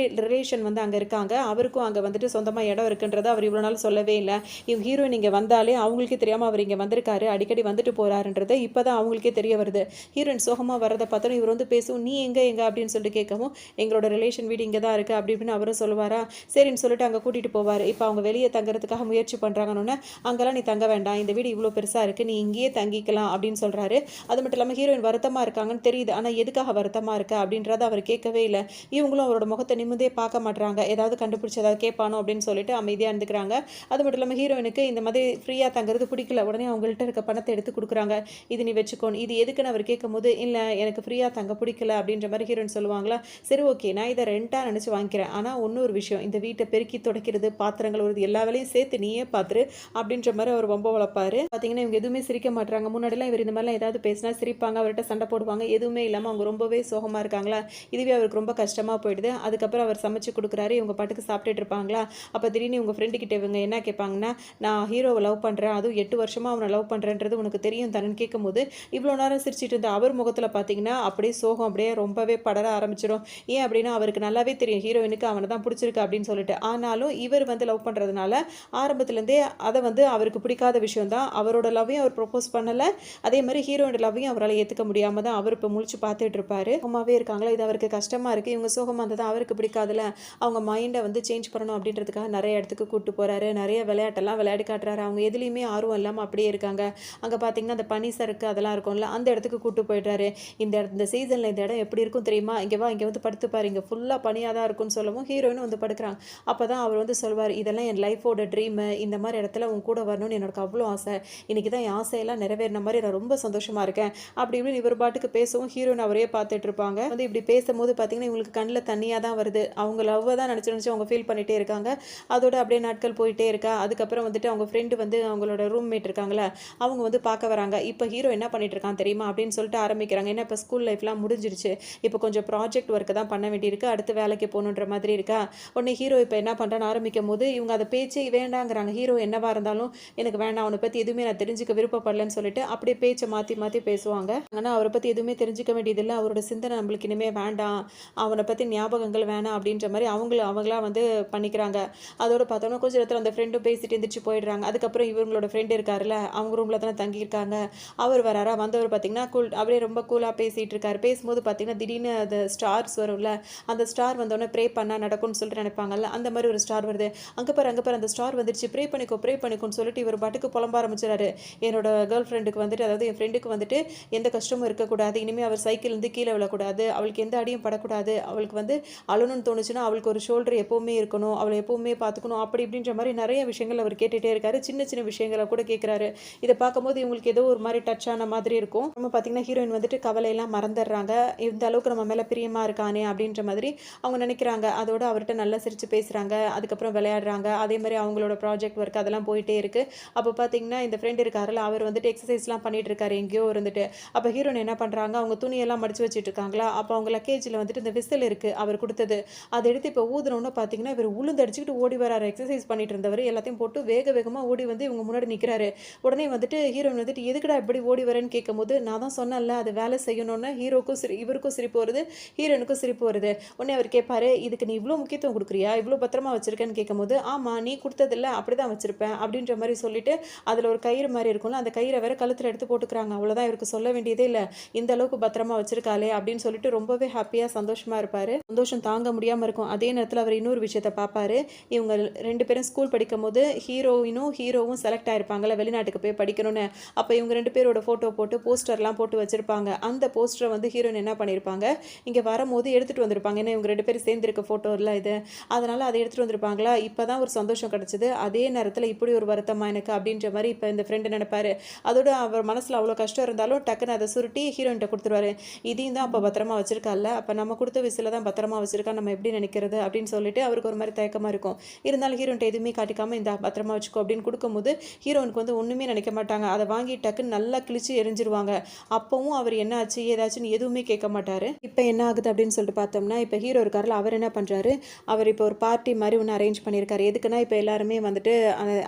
ரிலேஷன் வந்து அங்கே இருக்காங்க. அவருக்கும் அங்கே வந்துட்டு சொந்தமாக இடம் இருக்குன்றதை அவர் இவ்வளோ நாள் சொல்லவே இல்லை. இவங்க ஹீரோயின் இங்கே வந்தாலே அவங்களுக்கே தெரியாமல் அவர் இங்கே வந்திருக்காரு, அடிக்கடி வந்துட்டு போறாருன்றது இப்போ தான் அவங்களுக்கே தெரிய வருது. ஹீரோயின் சோகமாக வரதை பார்த்தோம். இவர் வந்து பேசுவோம், நீ எங்கே அப்படின்னு சொல்லிட்டு கேட்கவும் எங்களோட ரிலேஷன் வீடு இங்கே தான் இருக்குது அப்படி இப்படின்னு அவரும் சொல்லுவாரா. சரின்னு சொல்லிட்டு அங்கே கூட்டிகிட்டு போவார். இப்போ அவங்க வெளியே தங்குறதுக்காக முயற்சி பண்ணுறாங்கன்னு, அங்கெல்லாம் நீ தங்க வேண்டாம், இந்த வீடு இவ்வளோ பெருசாக இருக்குது, நீ இங்கேயே தங்கிக்கலாம் அப்படின்னு சொல்கிறாரு. அது மட்டும் இல்லாமல் ஹீரோயின் வருத்தமாக இருக்காங்கன்னு தெரியுது. ஆனால் எதுக்காக வருத்தமாக இருக்கா அப்படின்றத அவர் கேட்கவே இல்லை. இவங்களும் அவரோட முகத்தை நிமிந்தே பார்க்க மாட்டாங்க. ஏதாவது கண்டுபிடிச்சி ஏதாவது கேட்பானோ அப்படின்னு சொல்லிட்டு அமைதியாக இருந்துக்கிறாங்க. அது மட்டும் இல்லாமல் ஹீரோயினுக்கு இந்த மாதிரி ஃப்ரீயாக தங்குறது பிடிக்கல. உடனே அவங்கள்ட்ட இருக்க பணத்தை எடுத்து கொடுக்குறாங்க. இது நீ வச்சுக்கோணும், இது எதுக்குன்னு அவர் கேட்கும்போது இல்லை எனக்கு ஃப்ரீயாக தங்க பிடிக்கல அப்படின்ற மாதிரி ஹீரோயின் சொல்லுவாங்களா. சரி ஓகே, நான் இதை ரெண்டாக நினச்சி வாங்கிக்கிறேன். ஆனால் இன்னொரு விஷயம், இந்த வீட்டை பெருக்கி துடைக்கிறது, பாத்திரங்கள் வருது, எல்லா வேலையும் சேர்த்து நீயே பார்த்துரு அப்படின்ற மாதிரி அவர் ரொம்ப வளர்ப்பாரு. பார்த்தீங்கன்னா இவங்க எதுவுமே சிரிக்க மாட்டாங்க. முன்னாடிலாம் இவர் இந்த மாதிரிலாம் ஏதாவது பேசினா சிரிப்பாங்க, அவர்கிட்ட சண்டை போடுவாங்க. எதுவுமே இல்லாமல் அவங்க ரொம்பவே சோகமாக இருக்காங்களா. இதுவே அவருக்கு ரொம்ப கஷ்டமாக போயிடுது. அதுக்கப்புறம் அவர் சமைச்சு கொடுக்குறாரு. இவங்க பாட்டுக்கு சாப்பிட்டுட்டு இருப்பாங்களா. அப்போ திடீர்னு உங்கள் ஃப்ரெண்டு கிட்ட இவங்க என்ன கேட்பாங்கன்னா, நான் ஹீரோவை லவ் பண்ணுறேன், அதுவும் 8 வருஷமாக அவனை லவ் பண்ணுறேன்றது உனக்கு தெரியும் தானேன்னு கேட்கும்போது இவ்வளோ நேரம் சிரிச்சிட்டு இருந்த அவர் முகத்தில் பார்த்தீங்கன்னா அப்படியே சோகம் அப்படியே ரொம்பவே படர ஆரம்பிச்சிடும். ஏன் அப்படின்னா அவருக்கு நல்லாவே தெரியும் ஹீரோயினுக்கு அவனை தான் பிடிச்சிருக்கு அப்படின்னு சொல்லிட்டு. ஆனாலும் இவர் வந்து லவ் பண்ணுறதுனால ஆரம்பத்துலேருந்தே அதை வந்து அவருக்கு பிடிக்காத விஷயம் தான். அவரோட லவ்வையும் அவர் ப்ரொப்போஸ் பண்ணலை, அதே மாதிரி ஹீரோயோட லவ்வையும் அவரால் ஏற்றுக்க முடியாமல் தான் அவர் இப்போ முழிச்சு பார்த்துட்டு இருப்பாரு. சோகமாகவே இருக்காங்களா, இது அவருக்கு கஷ்டமாக இருக்குது. இவங்க சோகமாக இருந்தது அவருக்கு பிடிக்காதுல. அவங்க மைண்டை வந்து சேஞ்ச் பண்ணணும் அப்படின்றதுக்காக நிறைய இடத்துக்கு கூப்பிட்டு போகிறாரு. நிறைய விளையாட்டெல்லாம் விளையாடி காட்டுறாரு. அவங்க எதுலேயுமே ஆர்வம் இல்லாமல் அப்படியே இருக்காங்க. அங்கே பார்த்தீங்கன்னா அந்த பனி சறுக்கு அதெல்லாம் இருக்கும்ல, அந்த இடத்துக்கு கூப்பிட்டு போயிடுறாரு. இந்த சீசனில் இந்த இடம் எப்படி இருக்கும் தெரியுமா, இங்கே வா, இங்கே வந்து படுத்துப்பாரு, இங்கே ஃபுல்லாக பனியாக தான் இருக்கும்னு சொல்லவும் ஹீரோயினும் வந்து படுக்கிறாங்க. அப்போ தான் அவர் வந்து சொல்வார், இதெல்லாம் என் லைஃபோட ட்ரீமு, இந்த மாதிரி இடத்துல உன் கூட வரணும்னு எனக்கு அவ்வளோ ஆசை, இன்றைக்கி தான் என் ஆசையெல்லாம் நிறைவேறின மாதிரி நான் ரொம்ப சந்தோஷமாக இருக்கேன் அப்படி இப்படின்னு இவர் பாட்டுக்கு பேசவும் ஹீரோயின் அவரே பார்த்துட்டு இருப்பாங்க. வந்து இப்படி பேசும்போது பார்த்தீங்கன்னா இவங்களுக்கு கண்ணில் தண்ணியாக தான் வருது. அவங்க லவ்வை தான் நினச்சி அவங்க ஃபீல் பண்ணிகிட்டே இருக்காங்க. அதோட அப்படியே நாட்கள் போயிட்டே இருக்கா. அதுக்கப்புறம் வந்துட்டு அவங்க ஃப்ரெண்டு வந்து அவங்களோட ரூம்மேட் இருக்காங்களா, அவங்க வந்து பார்க்க வராங்க. இப்போ ஹீரோ என்ன பண்ணிட்டு இருக்கான் தெரியுமா அப்படின்னு சொல்லிட்டு ஆரம்பிக்கிறாங்க. ஏன்னா இப்போ ஸ்கூல் லைஃப்லாம் முடிஞ்சிருச்சு, இப்போ கொஞ்சம் ப்ராஜெக்ட் ஒர்க்கு தான் பண்ண வேண்டியிருக்கு, அடுத்து வேலைக்கு போகணுன்ற மாதிரி இருக்கா. உடனே ஹீரோ இப்போ என்ன பண்ணுறான்னு ஆரம்பிக்கும் போது இவங்க அதை பேச்சே வேண்டாங்கிறாங்க. ஹீரோ என்னவா இருந்தாலும் எனக்கு வேண்டாம், அவனை பற்றி எதுவுமே நான் தெரிஞ்சுக்க விருப்பப்படலன்னு சொல்லிட்டு அப்படியே பேச்சை மாற்றி மாற்றி பேசுவாங்க. ஆனால் அவரை பற்றி எதுவுமே தெரிஞ்சுக்க வேண்டியதில்லை, அவரோட சிந்தனை நம்மளுக்கு இனிமேல் வேண்டாம், அவனை பற்றி ஞாபகங்கள் வேணாம் அப்படின்ற மாதிரி அவங்களா வந்து பண்ணிக்கிறாங்க. அதோட பார்த்தோன்னா கொஞ்சம் இடத்துல அந்த ஃப்ரெண்டும் பேசிட்டு எந்திரிச்சு போயிடுறாங்க. அதுக்கப்புறம் இவங்களோட ஃப்ரெண்டு இருக்காருல்ல, அவங்க ரூமில் தானே தங்கியிருக்காங்க. அவர் வராரா, வந்தவர் பார்த்தீங்கன்னா அப்படியே ரொம்ப கூலாக பேசிகிட்டு இருக்காரு. பேசும்போது பார்த்தீங்கன்னா திடீர்னு அந்த ஸ்டார்ஸ் வரும்ல, அந்த ஸ்டார் வந்தோடனே ப்ரே பண்ணால் நடக்கும்னு சொல்லிட்டு நினைப்பாங்கல்ல, அந்த மாதிரி ஒரு ஸ்டார் வருது. அங்கே பாரு அந்த ஸ்டார் வந்துடுச்சு, ப்ரே பண்ணிக்கோன்னு சொல்லிட்டு இவர் பாட்டுக்கு புலம்ப ஆரம்பிச்சிடாரு. என்னோட கேர்ள் ஃப்ரெண்டுக்கு வந்துட்டு, அதாவது என் ஃப்ரெண்டுக்கு வந்துட்டு எந்த கஷ்டமும் இருக்கக்கூடாது, இனிமேல் அவர் சைக்கிள்லேருந்து கீழே விழக்கூடாது, அவளுக்கு எந்த அடியும் படக்கூடாது, அவளுக்கு வந்து அழணும்னு தோணுச்சுன்னா அவளுக்கு ஒரு ஷோல்டர் எப்போவுமே இருக்கணும், அவளை எப்போவுமே பார்த்துக்கணும், அப்படி இப்படின்ற மாதிரி நிறைய விஷயங்கள் அவர் கேட்டுகிட்டே இருக்காரு. சின்ன சின்ன விஷயங்களை கூட கேட்குறாரு. இதை பார்க்கும்போது இவங்களுக்கு ஏதோ ஒரு மாதிரி டச் ஆன மாதிரி இருக்கும். நம்ம பார்த்தீங்கன்னா ஹீரோயின் வந்துட்டு கவலையெல்லாம் மறந்துடுறாங்க. இந்த அளவுக்கு நம்ம மேலே பிரியமாக இருக்கானே அப்படின்ற மாதிரி அவங்க நினைக்கிறாங்க. அதோட அவர்கிட்ட நல்லா சிரித்து பேசுகிறாங்க, அதுக்கப்புறம் விளையாடுறாங்க. அதே மாதிரி அவங்களோட ப்ராஜெக்ட் ஒர்க் அதெல்லாம் போயிட்டே இருக்குது. அப்போ பார்த்தீங்கன்னா இந்த ஃப்ரெண்ட் இருக்காருல்ல, அவர் வந்துட்டு எக்ஸசைஸ்லாம் பண்ணிட்டு இருக்காரு எங்கேயோ இருந்துட்டு. அப்போ ஹீரோயின் என்ன பண்ணுறாங்க, அவங்க துணியெல்லாம் மடிச்சு வச்சுட்டு இருக்காங்களா, அப்போ அவங்க லக்கேஜில் வந்துட்டு இந்த விசில் இருக்குது அவர் கொடுத்தது, அதை எடுத்து இப்போ ஊதுனோன்னு பார்த்தீங்கன்னா இவர் உளுந்து அடிச்சுக்கிட்டு ஓடி வராரு. எக்ஸசைஸ் பண்ணிட்டு இருந்தவர் எல்லாத்தையும் போட்டு வேகமாக ஓடி வந்து இவங்க முன்னாடி நிற்கிறாரு. உடனே வந்துட்டு ஹீரோயின் வந்துட்டு எதுக்குடா இப்படி ஓடி வரேன்னு கேட்கும்போது, நான் தான் சொன்னேன்ல அது வேலை செய்யணும்னு. ஹீரோக்கும் இவருக்கும் சிரிப்பு வருது, ஹீரோயினுக்கும் சிரிப்பு வருது. உடனே அவர் கேட்பாரு, இதுக்கு நீ இவ்வளோ முக்கியத்துவம் கொடுக்குறியா, இவ்வளோ பத்திரமா வச்சிருக்கேன்னு கேட்கும்போது, ஆமாம் நீ கொடுத்ததில்ல அப்படி தான் வச்சிருப்பேன் அப்படின்ற மாதிரி சொல்லிட்டு அதில் ஒரு கயிறு மாதிரி இருக்கும்ல, அந்த கயிறை வேற கழுத்தில் எடுத்து போட்டுக்கிறாங்க. அவ்வளோதான், இவருக்கு சொல்ல வேண்டியதே இல்லை, இந்த அளவுக்கு பத்திரமா வச்சிருக்காளே அப்படின்னு சொல்லிட்டு ரொம்பவே ஹாப்பியாக சந்தோஷமாக இருப்பார். சந்தோஷம் தாங்க முடியாமல் இருக்கும். அதே நேரத்தில் அவர் இன்னொரு விஷயத்தை பார்ப்பாரு. இவங்க 2 பேரும் ஸ்கூல் படிக்கும் போது ஹீரோவும் செலக்ட் ஆயிருப்பாங்கல்ல வெளிநாட்டுக்கு போய் படிக்கணும்னு. அப்போ இவங்க 2 பேரோட ஃபோட்டோ போட்டு போஸ்டர்லாம் போட்டு வச்சிருப்பாங்க. அந்த போஸ்டரை வந்து ஹீரோயின் என்ன பண்ணியிருப்பாங்க, இங்கே வரும்போது எடுத்துகிட்டு வந்திருப்பாங்க. ஏன்னா இவங்க 2 பேரும் சேர்ந்துருக்க ஃபோட்டோ இல்லை இது, அதனால் அதை எடுத்துகிட்டு வந்திருப்பாங்களா. இப்போ தான் ஒரு சந்தோஷம் கிடச்சிது, அதே நேரத்தில் இப்படி ஒரு வருத்தமாக எனக்கு அப்படின்ற மாதிரி இப்போ இந்த ஃப்ரெண்டு நினைப்பாரு. அதோட அவர் மனசில் அவ்வளோ கஷ்டம் இருந்தாலும் டக்குன்னு அதை சுருட்டி ஹீரோயின்ட்ட கொடுத்துருவாரு. இதையும் தான் அப்போ பத்திரமா வச்சிருக்கால, அப்போ நம்ம கொடுத்த விசில தான் பத்திரமா வச்சிருக்கா, நம்ம எப்படி நினைக்கிறது அப்படின்னு சொல்லிட்டு அவருக்கு ஒரு மாதிரி தயக்கமாக இருக்கும். இருந்தாலும் ஹீரோயின்ட்ட எதுவுமே காட்டிக்காமல் இந்த பத்திரமா வச்சுக்கோ அப்படின்னு கொடுக்கும்போது ஹீரோனுக்கு வந்து ஒன்றுமே நினைக்க மாட்டாங்க. அதை வாங்கி டக்குன்னு நல்லா கிழிச்சு எரிஞ்சிருவாங்க. அப்பவும் அவர் என்ன ஆச்சு ஏதாச்சுன்னு எதுவுமே கேட்க மாட்டார். இப்போ என்ன ஆகுது அப்படின்னு சொல்லிட்டு பார்த்தோம்னா, இப்போ ஹீரோ இருக்கார்ல, அவர் என்ன பண்ணுறாரு, அவர் இப்போ ஒரு பார்ட்டி மாதிரி ஒன்று அரேஞ்ச் பண்ணியிருக்காரு. எதுக்குன்னா இப்போ எல்லாருமே வந்துட்டு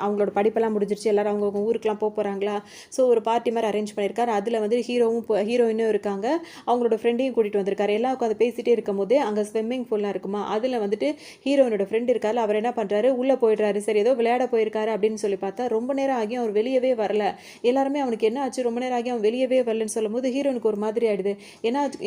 அவங்களோட படிப்பெல்லாம் முடிஞ்சிருச்சு, எல்லாரும் அவங்கவுங்க ஊருக்குலாம் போகிறாங்களா. ஸோ ஒரு பார்ட்டி மாதிரி அரேஞ்ச் பண்ணியிருக்காரு. அதில் வந்து ஹீரோயினும் இருக்காங்க, அவங்களோட ஃப்ரெண்டையும் கூட்டிகிட்டு வந்திருக்காரு. எல்லாம் உட்காந்து பேசிகிட்டே இருக்கும் போது அங்கே ஸ்விம்மிங் பூல்லாம் இருக்குமா, அதில் வந்துட்டு ஹீரோயினோட ஃப்ரெண்ட் இருக்காரு, அவர் என்ன பண்ணுறாரு, உள்ளே போயிடுறாரு. சரி ஏதோ விளையாட போயிருக்காரு அப்படின்னு சொல்லி பார்த்தா ரொம்ப நேரம் ஆகியும் அவர் வெளியவே வரல. எல்லாருமே அவனுக்கு என்ன ஆச்சு, ரொம்ப நேரம் ஆகி அவன் வெளியவே வரலன்னு சொல்லும்போது ஹீரோனுக்கு ஒரு மாதிரி ஆயிடுது.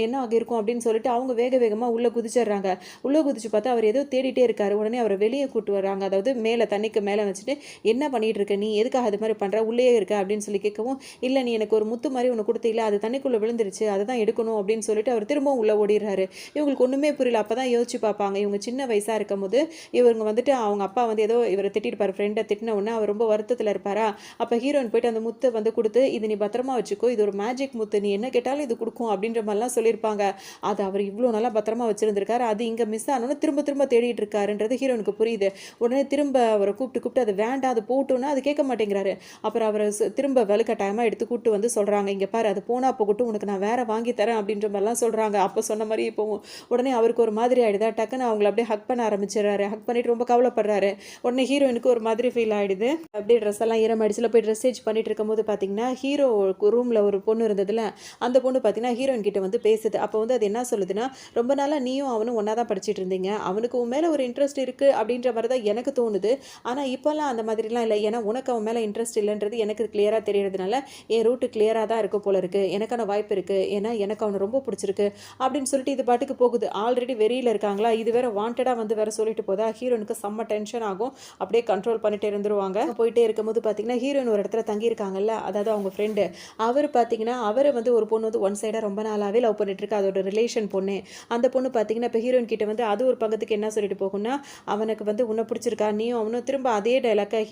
என்ன ஆகிருக்கும் அப்படின்னு சொல்லிட்டு அவங்க வேகமாக உள்ளே குதிச்சிடுறாங்க. உள்ளே குதிச்சு பார்த்தா அவர் ஏதோ தேடிட்டே இருக்காரு. உடனே அவரை வெளியே கூட்டு வர்றாங்க. அதாவது மேலே தண்ணிக்கு மேலே வச்சுட்டு, என்ன பண்ணிட்டு இருக்க நீ, எதுக்காக அது மாதிரி பண்ணுற, உள்ளே இருக்க அப்படின்னு சொல்லி கேட்கவும், இல்லை நீ எனக்கு ஒரு முத்து மாதிரி ஒன்று கொடுத்தீங்களா, அது தண்ணிக்குள்ளே விழுந்துருச்சு, அதை தான் எடுக்கணும் அப்படின்னு சொல்லிட்டு அவர் திரும்பவும் உள்ளே ஓடிடுறாரு. இவங்களுக்கு ஒன்றுமே புரியல. அப்போ தான் யோசிச்சு பார்ப்பாங்க, இவங்க சின்ன வயசாக இருக்கும் போது இவங்க வந்துட்டு அவங்க அப்பா வந்து ஏதோ இவரை திட்டிருப்பார், ஃப்ரெண்டை திட்டின உடனே அவர் ரொம்ப வருத்தத்தில் இருப்பாரா. அப்போ ஹீரோயின் போயிட்டு அந்த முத்தை வந்து கொடுத்து, இது நீ பத்திரமா வச்சுக்கோ, இது ஒரு மேஜிக் முத்து, நீ என்ன கேட்டாலும் இது கொடுக்கும் அப்படின்ற மாதிரிலாம் சொல்லியிருப்பாங்க. அது அவர் இவ்வளோ நல்லா பத்திரமா வச்சிருந்திருக்காரு. அது இங்கே மிஸ் ஆனோன்னு திரும்ப தேடிட்டு இருக்காருன்றது ஹீரோனுக்கு புரியுது. உடனே திரும்ப அவரை கூப்பிட்டு அது வேண்டாம், அது போட்டோன்னா அது கேட்க மாட்டேங்கிறாரு. அப்புறம் அவரை திரும்ப வலுக்கட்டாயமாக எடுத்து கூப்பிட்டு வந்து சொல்கிறாங்க, இங்கே பாரு அது போனால் போகட்டும், உனக்கு நான் வேற வாங்கி தரேன் அப்படின்ற மாதிரிலாம் சொல்கிறாங்க. அப்போ சொன்ன மாதிரி போகும். உடனே அவருக்கு ஒரு மாதிரி ஆகிடுதா, டக்குன்னு அவங்கள அப்படியே ஹக் பண்ண ஆரம்பிச்சிடறாரு. ஹக் பண்ணிட்டு ரொம்ப கவலைப்படுறாரு. உடனே ஹீரோயினுக்கு ஒரு மாதிரி ஃபீல் ஆகிடுது. அப்படியே ட்ரெஸ் எல்லாம் ஈரமடிச்சில் போய் ட்ரெஸ் சேஞ்ச் பண்ணிட்டு இருக்கும்போது பார்த்தீங்கன்னா ஹீரோ ரூமில் ஒரு பொண்ணு இருந்ததுல, அந்த பொண்ணு பார்த்தீங்கன்னா ஹீரோயின் கிட்ட வந்து பேசுது. அப்போ வந்து அது என்ன சொல்லுதுன்னா, ரொம்ப நாளாக நீயும் அவனும் ஒன்றா தான் படிச்சுட்டு இருந்தீங்க, அவனுக்கு உன் மேலே ஒரு இன்ட்ரெஸ்ட் இருக்குது அப்படின்ற மாதிரி தான் எனக்கு தோணுது. ஆனால் இப்போல்லாம் அந்த மாதிரிலாம் இல்லை, ஏன்னா உனக்கு அவன் மேலே இன்ட்ரெஸ்ட் இல்லைன்றது எனக்கு கிளியராக தெரியறதுனால என் ரூட்டு கிளியராக தான் இருக்கும் போல இருக்குது, எனக்கான வாய்ப்பு இருக்குது, ஏன்னா எனக்கு அவனை ரொம்ப பிடிச்சிருக்கு அப்படின்னு சொல்லிட்டு இது பாட்டுக்கு போகுது. ஆல்ரெடி வெறியில் இருக்காங்களா, இது வேற வாண்டடாக வந்து வேற சொல்லிட்டு போதா ஹீரோனுக்கு செம்ம டென்ஷன் ஆகும். அப்படியே கண்ட்ரோல் பண்ணிட்டு இருந்துருவாங்க. போயிட்டே இருக்கும்போது பார்த்தீங்கன்னா ஹீரோயின் ஒரு இடத்துல தங்கியிருக்காங்கல்ல, அதாவது அவங்க ஃப்ரெண்டு, அவர் பார்த்தீங்கன்னா அவரை வந்து ஒரு பொண்ணு வந்து ஒன் சைடாக ரொம்ப நாளாகவே லவ் பண்ணிட்டு இருக்கு, அதோட ரிலேஷன் பொண்ணு. அந்த பொண்ணு பார்த்தீங்கன்னா இப்போ ஹீரோயின் கிட்ட வந்து அது ஒரு பக்கத்துக்கு என்ன சொல்லிட்டு போகும்னா, அவனுக்கு வந்து உன்னை பிடிச்சிருக்கா, நீயும் அவனும் திரும்ப அதே டைலாக்க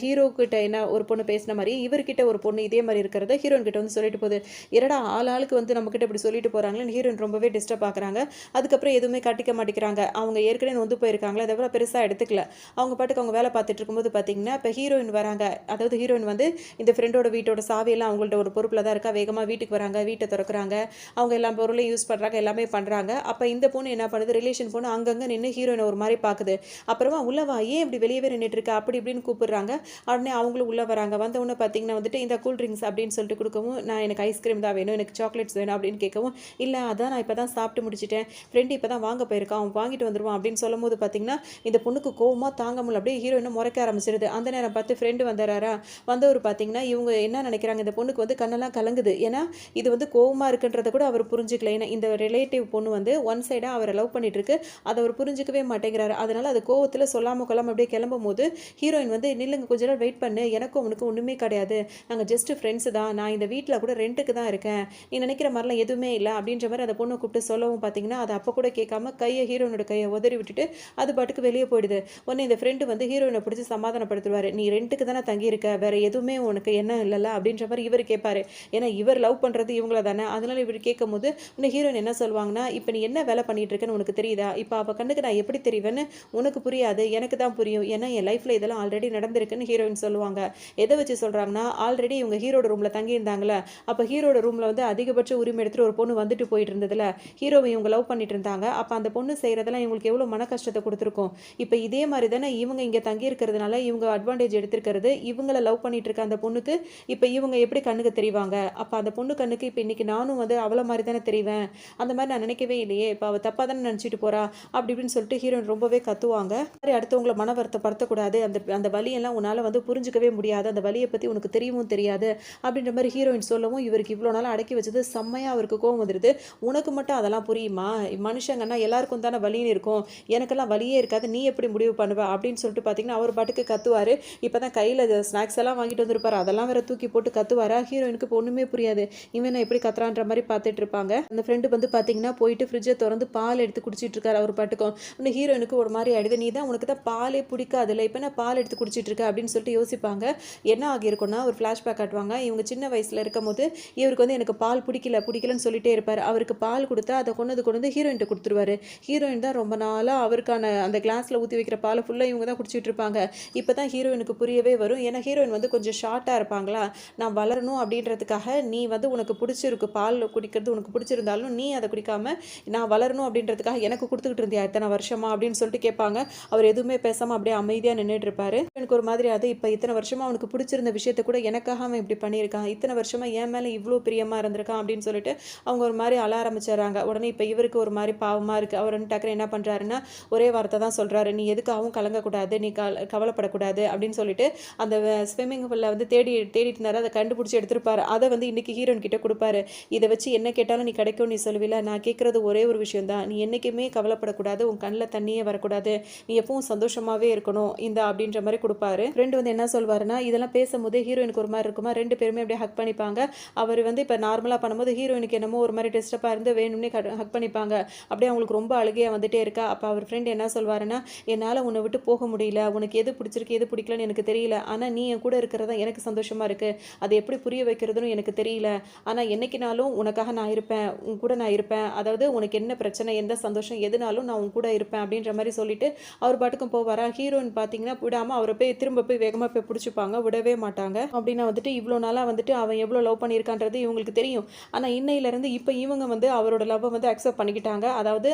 ஹீரோ கிட்ட என்ன ஒரு பொண்ணு பேசின மாதிரி இவர்கிட்ட ஒரு பொண்ணு இதே மாதிரி இருக்கிறத ஹீரோயின் கிட்ட வந்து சொல்லிட்டு போகுது. இரடா ஆளுக்கு வந்து நம்ம கிட்ட இப்படி சொல்லிட்டு போறாங்களேன்னு ஹீரோயின் ரொம்பவே டிஸ்டர்ப் ஆக்குறாங்க. அதுக்கப்புறம் எதுவுமே கட்டிக்க மாட்டேங்கிறாங்க. அவங்க ஏற்கனவே நொந்து போயிருக்காங்களா, அதை விட பெருசாக எடுத்துக்கல. அவங்க பாட்டுக்கு அவங்க வேலை பார்த்துட்டு இருக்கும்போது பார்த்தீங்கன்னா இப்போ ஹீரோயின் வராங்க. அதாவது ஹீரோயின் வந்து இந்த ஃப்ரெண்டோட வீட்டோட சாவியெல்லாம் அவங்கள்ட்ட ஒரு பொறுப்பில் தான் இருக்கா. வேகமாக வீட்டுக்கு வராங்க, வீட்டை திறக்கிறாங்க, அவங்க எல்லா பொருளையும் யூஸ் பண்ணுறாங்க, எல்லாமே பண்ணுறாங்க. அப்போ இந்த பொண்ணு என்ன பண்ணுது, ரிலேஷன் பொண்ணு அங்கங்கே நின்று ஹீரோயினை ஒரு மாதிரி பார்க்குது. அப்புறமா உள்ளவா, ஏன் இப்படி வெளியவே நின்றுட்டு இருக்கா அப்படி இப்படின்னு கூப்பிடுறாங்க. உடனே அவங்களும் உள்ளே வராங்க. வந்தவொடனே பார்த்தீங்கன்னா வந்துட்டு இந்த கூல் ட்ரிங்க்ஸ் அப்படின்னு சொல்லிட்டு கொடுக்கவும், நான் எனக்கு ஐஸ்கிரீம் தான் வேணும், எனக்கு சாக்லேட்ஸ் வேணும் அப்படின்னு கேட்கவும், இல்லை அதான் நான் இப்போ தான் சாப்பிட்டு முடிச்சிட்டேன், ஃப்ரெண்டு இப்போ தான் வாங்க போயிருக்கான், அவன் வாங்கிட்டு வந்துடுவான் அப்படின்னு சொல்லும் போது பார்த்தீங்கன்னா இந்த பொண்ணுக்கு கோவமாக தாங்க முடியல. அப்படியே ஹீரோயினை முறைக்க ஆரம்பிச்சிருது. அந்த நேரம் பார்த்து ஃப்ரெண்டு வந்துடுறாரா. வந்தவர் பார்த்தீங்கன்னா இவங்க என்ன நினைக்கிறாங்க, இந்த பொண்ணுக்கு வந்து கண்ணெல்லாம் கலங்குது, ஏன்னா இது வந்து கோவமாக இருக்குன்றதை கூட அவர் புரிஞ்சுக்கல. ஏன்னா இந்த ரிலேட்டிவ் பொண்ணு வந்து ஒன் சைடாக அவரை லவ் பண்ணிட்டு இருக்கு, அதை அவர் புரிஞ்சிக்கவே மாட்டேங்கிறாரு. அதனால அது கோவத்துல சொல்லாம கொள்ளாம அப்படியே கிளம்பும்போது, ஹீரோயின் வந்து "நில்லுங்க கொஞ்ச நேரம் வெயிட் பண்ணு. எனக்கும் உனக்கும் ஒண்ணுமே கிடையாது. நாங்க ஜஸ்ட் ஃப்ரெண்ட்ஸ் தான். நான் இந்த வீட்ல கூட ரென்ட்டுக்கு தான் இருக்கேன். நீ நினைக்கிற மாரிலாம் எதுவுமே இல்ல." அப்படின்ற மாரி அந்த பொண்ண கூப்பிட்டு சொல்லவும் பார்த்தீங்கன்னா, அது அப்ப கூட கேட்காம ஹீரோயினோட கைய உதறி விட்டுட்டு, அது பாட்டுக்கு வெளிய போயிடுது. உடனே இந்த ஃப்ரெண்ட் வந்து ஹீரோயின பிடிச்சு சமாதானப்படுத்துவாரு. "நீ ரென்ட்டுக்கு தானே தங்கியிருக்க. வேற எதுவுமே உனக்கு எண்ணம் இல்லல்ல?" அப்படின்ற மாரி இவரு கேட்பாரு. ஏன்னா இவர் லவ் பண்றது இவங்கள தானே. அதனால இவரு கேட்கும்போது, உடனே ஹீரோயின் என்ன சொல்லுவாங்கன்னா, "இப்ப நீ என்ன வேலை பண்ணிட்டு இருக்கன்னு உனக்கு தெரியுதா? இப்ப அவ கண்ணுக்கு நான் எப்படி தெரிவேன்னு உனக்கு புரியாது. எனக்கு தான் புரியும். ஏன்னா என் லைஃப்ல இதெல்லாம் ஆல்ரெடி நடந்திருக்குன்னு" ஹீரோயின் சொல்லுவாங்க. எத வச்சு சொல்றாங்கன்னா, ஆல்ரெடி இவங்க ஹீரோட ரூம்ல தங்கியிருந்தாங்கல்ல. அப்ப ஹீரோட ரூம்ல வந்து அதிகபட்ச உரிமை எடுத்துட்டு ஒரு பொண்ணு வந்துட்டு போயிட்டு இருந்ததுல. ஹீரோவ இவங்க லவ் பண்ணிட்டு இருந்தாங்க. அப்ப அந்த பொண்ணு செய்றதெல்லாம் இவங்களுக்கு எவ்வளோ மன கஷ்டத்த குடுத்துருக்கும். இப்ப இதே மாரி தானே இவங்க இங்க தங்கி இருக்கிறதுனால இவங்க அட்வான்டேஜ் எடுத்திருக்கிறது. இவங்கள லவ் பண்ணிட்டு இருக்க அந்த பொண்ணுக்கு இப்ப இவங்க எப்படி கண்ணுக்கு தெரிவாங்க? அப்ப அந்த பொண்ணு கண்ணுக்கு இப்ப இன்னைக்கு நானும் வந்து அவள மாரி தானே தெரிவேன். அந்த மாரி நான் நினைக்கவே இல்லையே. இப்ப அவ தப்பா தானே நினைச்சுட்டு போறா. அப்படி இப்படின்னு சொல்லிட்டு ஹீரோயின் ரொம்பவே கத்துவாங்க. மாரி அடுத்தவங்கள மன வருத்தப்படுத்தக்கூடாது. அந்த அந்த வலியெல்லாம் உன்னால வந்து புரிஞ்சுக்கவே முடியாது. அந்த வலிய பத்தி உனக்கு தெரியவும் தெரியாது. அப்படின்ற மாரி ஹீரோயின் சொல்லவும், இவருக்கு இவ்வளோ நாளா அடக்கி வச்சது செம்மையா அவருக்கு கோவம் வந்துருது. உனக்கு மட்டும் அதெல்லாம் புரியுமா? மனுஷங்கன்னா எல்லாருக்கும் தானே வலின்னு இருக்கும். எனக்கெல்லாம் வலியே இருக்காது. நீ எப்படி முடிவு பண்ணுவ? அப்படின்னு சொல்லிட்டு பார்த்தீங்கன்னா, அவர் பாட்டுக்கு கத்துவாரு. இப்பதான் கையில ஸ்நாக்ஸ் எல்லாம் வாங்கிட்டு வந்திருப்பாரு. அதெல்லாம் வேற தூக்கி போட்டு கத்துவாரா, ஹீரோயினுக்கு இப்போ ஒண்ணுமே புரியாது. இவன் என்ன எப்படி கத்துறான்ற மாரி பார்த்துட்டு இருப்பாங்க. அந்த ஃப்ரெண்டு வந்து பார்த்தீங்கன்னா, போயிட்டு ஃப்ரிட்ஜ தொறந்து பால் எடுத்து குடிச்சிட்டு இருக்காரு அவர் பாட்டுக்கும். உடனே ஹீரோயினுக்கு ஒரு மாரி ஆயிடுது. நீ தான் உனக்கு தான் பாலே பிடிக்காதுல்ல. இப்ப என்ன பால் எடுத்து குடிச்சிட்டு இருக்க? அப்படின்னு சொல்லிட்டு யோசிப்பாங்க. என்ன ஆகியிருக்கும்னா, ஒரு ஃபிளாஷ்பேக் காட்டுவாங்க. இவங்க சின்ன வயசுல இருக்கும்போது, இவருக்கு வந்து எனக்கு பால் பிடிக்கலன்னு சொல்லிட்டே இருப்பாரு. அவருக்கு பால் குடுத்தா, அத கொண்டு வந்து ஹீரோயின்ட்ட குடுத்துருவாரு. ஹீரோயின் தான் ரொம்ப நாளா அவருக்கான அந்த கிளாஸ்ல ஊத்தி வைக்கிற பால ஃபுல்லா இவங்க தான் குடிச்சிட்டு இருப்பாங்க. இப்ப தான் ஹீரோயினுக்கு புரியவே வரும். ஏன்னா ஹீரோயின் வந்து கொஞ்சம் ஷார்ட்டா இருப்பாங்களா. நான் வளரணும் அப்படின்றதுக்காக, நீ வந்து உனக்கு புடிச்சிருக்கு பால் குடிக்கிறது உனக்கு புடிச்சிருந்தாலும், நீ அத குடிக்காம, நான் வளரணும் அப்படின்றதுக்காக எனக்கு குடுத்துக்கிட்டு இருந்தியா இத்தன வருஷமா? அப்படின்னு சொல்லிட்டு கேட்பாங்க. அவர் எதுவுமே பேசாம அப்படியே அமைதியா நின்னுட்டு இருப்பாரு. எனக்கு ஒரு மாதிரி அது இப்ப இத்தன வருஷமா அவனுக்கு புடிச்சிருந்த விஷயத்த கூட எனக்காக அவன் இப்படி பண்ணியிருக்கான். இத்தன வருஷமா என் மேல இவ்ளோ பிரியமா இருந்திருக்கான் அப்படின்னு சொல்லிட்டு அவங்க ஒரு மாரி அழ ஆரம்பிச்சர்றாங்க. உடனே இப்ப இவருக்கு ஒரு மாரி பாவமா இருக்கு. அவர் வந்து டக்குனு என்ன பண்றாருன்னா, ஒரே வார்த்தை தான் சொல்றாரு. "நீ எதுக்காகவும் கலங்கக்கூடாது. நீ கவலைப்படக்கூடாது." அப்படின்னு சொல்லிட்டு அந்த ஸ்விம்மிங் பூல்ல வந்து தேடிட்டு இருந்தாரு. அத கண்டுபிடிச்சு எடுத்திருப்பாரு. அத வந்து இன்னைக்கு ஹீரோயின் கிட்ட குடுப்பாரு. "இத வச்சு என்ன கேட்டாலும் நீ கிடைக்கும்னு நீ சொல்லுவில. நான் கேட்கறது ஒரே ஒரு விஷயம் தான். நீ என்னைக்குமே கவலைப்படக்கூடாது. உன் கண்ல தண்ணியே வரக்கூடாது. நீ எப்பவும் சந்தோஷமாவே இருக்கணும். இந்தா" அப்படின்ற மாரி குடுப்பாரு. ஃப்ரெண்ட் வந்து என்ன சொல்வாருன்னா, இதெல்லாம் பேசும்போதே ஹீரோயினுக்கு ஒரு மாரி இருக்குமா, 2 பேருமே அப்படியே ஹக் பண்ணிப்பாங்க. அவரு வந்து இப்ப நார்மலா பண்ணும்போது ஹீரோயினுக்கு என்னமோ ஒரு மாரி டிஸ்டர்பா இருந்து வேணும்னே ஹக் பண்ணிப்பாங்க. அப்படியே அவங்களுக்கு ரொம்ப அழுகையா வந்துட்டே இருக்கா. அப்ப அவர் ஃப்ரெண்ட் என்ன சொல்வாருன்னா, "என்னால உன்ன விட்டு போக முடியல. உனக்கு எது பிடிச்சிருக்கு, எது பிடிக்கலன்னு எனக்கு தெரியல. ஆனா நீ என் கூட இருக்கிறது தான் எனக்கு சந்தோஷமா இருக்கு. அத எப்படி புரிய வைக்கிறதுன்னு எனக்கு தெரியல. ஆனா என்னைக்குனாலும் உனக்காக நான் இருப்பேன். உன் கூட நான் இருப்பேன். அதாவது உனக்கு என்ன பிரச்சனை, எந்த சந்தோஷம் எதுனாலும் நான் உன் கூட இருப்பேன்." அப்படின்ற மாரி சொல்லிட்டு அவர் பாட்டுக்கும் போவாரா. ஹீரோயின் பார்த்தீங்கன்னா, விடாம அவர திரும்ப வேகமா புடிச்சுப்பாங்க. விடவே மாட்டாங்க. அப்படின்னா வந்துட்டு இவ்ளோ நாளா வந்துட்டு அவன் எவ்ளோ லவ் பண்ணியிருக்கான்றது இவங்களுக்கு தெரியும். ஆனா இன்னையிலருந்து இப்ப இவங்க வந்து அவரோட லவ்வ வந்து அக்செப்ட் பண்ணிக்கிட்டாங்க. அதாவது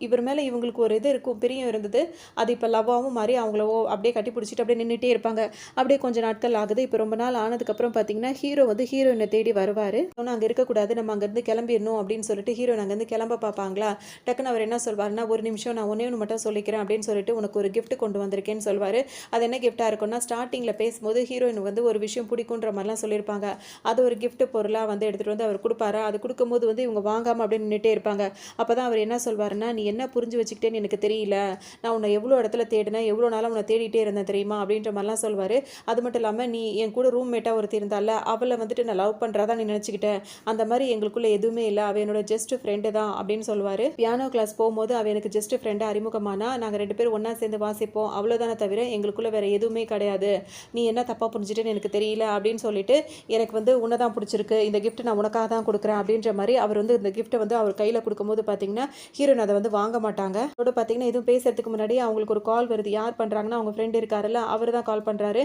இவர் மேல இவங்களுக்கு ஒரு இது இருக்கும், பிரியம் இருந்தது. அது இப்ப லவ்வாவும் மாறி அவங்கள அப்படியே கட்டி பிடிச்சிட்டு அப்படியே நின்னுட்டே இருப்பாங்க. அப்படியே கொஞ்ச நாட்கள் ஆகுது. இப்ப ரொம்ப நாள் ஆனதுக்கப்புறம் பார்த்தீங்கன்னா, ஹீரோ வந்து ஹீரோயின தேடி வருவாரு. ஆனா அங்க இருக்கக்கூடாது. நம்ம அங்கருந்து கிளம்பிறணும் அப்படின்னு சொல்லிட்டு ஹீரோயின் அங்கருந்து கிளம்ப பார்ப்பாங்களா. டக்குனு அவர் என்ன சொல்வாருன்னா, "ஒரு நிமிஷம் நான் ஒண்ணே ஒண்ணு மட்டும் சொல்லிக்கிறேன்" அப்படின்னு சொல்லிட்டு, "உனக்கு ஒரு கிஃப்ட் கொண்டு வந்திருக்கேன்னு" சொல்வாரு. அது என்ன கிஃப்ட்டா இருக்கும்னா, ஸ்டார்ட்டிங்ல பேசும்போது ஹீரோயின் வந்து ஒரு விஷயம் பிடிக்குன்ற மாரிலாம் சொல்லியிருப்பாங்க. அது ஒரு கிஃப்ட் பொருளா வந்து எடுத்துட்டு வந்து அவர் குடுப்பாரா. அது குடுக்கும்போது வந்து இவங்க வாங்காம அப்படியே நின்னுட்டே இருப்பாங்க. அப்பதான் அவர் என்ன சொல்வாருன்னா, "நீ என்ன புரிஞ்சு வச்சுக்கிட்டேன்னு எனக்கு தெரியல. நான் உன்ன எவ்ளோ இடத்துல தேடினேன். எவ்ளோ நாளா உன்ன தேடிட்டே இருந்தேன் தெரியுமா?" அப்படின்ற மாரிலாம் சொல்வாரு. அது மட்டும் இல்லாம, "நீ என் கூட ரூம்மேட்டா ஒருத்தி இருந்தால்ல, அவள வந்துட்டு நான் லவ் பண்றதா நீ நினைச்சுக்கிட்ட. அந்த மாரி எங்களுக்குள்ள எதுவுமே இல்ல. அவ என்னோட ஜஸ்ட் ஃப்ரெண்டு தான்" அப்படின்னு சொல்வாரு. பியானோ கிளாஸ் போம்போது அவ எனக்கு ஜஸ்ட் ஃப்ரெண்டா அறிமுகமானா. நாங்க 2 பேரும் ஒண்ணா சேர்ந்து வாசிப்போம். அவ்வளோதானே தவிர எங்களுக்குள்ள வேற எதுவுமே கிடையாது. நீ என்ன தப்பா புரிஞ்சுட்டேன்னு எனக்கு தெரியல அப்படின்னு சொல்லிட்டு, "எனக்கு வந்து உன்ன தான் புடிச்சிருக்கு. இந்த கிஃப்ட் நான் உனக்காக தான் குடுக்குறேன்" அப்படின்ற மாரி அவர் வந்து இந்த கிஃப்ட்ட வந்து அவர் கையில குடுக்கும்போது பார்த்தீங்கன்னா, ஹீரோயின் அத வந்து வாங்க மாட்டாங்க. அதோட பார்த்தீங்கன்னா, எதுவும் பேசுறதுக்கு முன்னாடியே அவங்களுக்கு ஒரு கால் வருது. யார் பண்றாங்கன்னா, அவங்க ஃப்ரெண்ட் இருக்காருல்ல, அவரு தான் கால் பண்றாரு.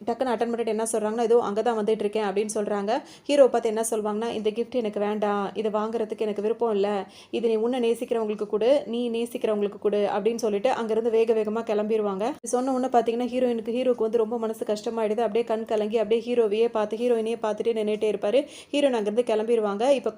டக்குனு அட்டெண்ட் பண்ணிட்டு என்ன சொல்றாங்கன்னா, "இதோ அங்க தான் வந்துட்டு இருக்கேன்" அப்படின்னு சொல்றாங்க. ஹீரோவ பார்த்து என்ன சொல்வாங்கன்னா, "இந்த கிஃப்ட் எனக்கு வேண்டாம். இத வாங்குறதுக்கு எனக்கு விருப்பம் இல்ல. இது நீ உன்ன நேசிக்கிறவங்களுக்கு குடு. நீ நேசிக்கிறவங்களுக்கு குடு" அப்படின்னு சொல்லிட்டு அங்கிருந்து வேகமா கிளம்பிருவாங்க. சொன்ன உடனே பார்த்தீங்கன்னா, ஹீரோக்கு வந்து ரொம்ப மனசு கஷ்டமாயிடுது. அப்படியே கண் கலங்கி அப்படியே ஹீரோயினையே பார்த்துட்டே நின்னுட்டே இருப்பாரு. ஹீரோயின் அங்கிருந்து கிளம்பிருவாங்க. இப்ப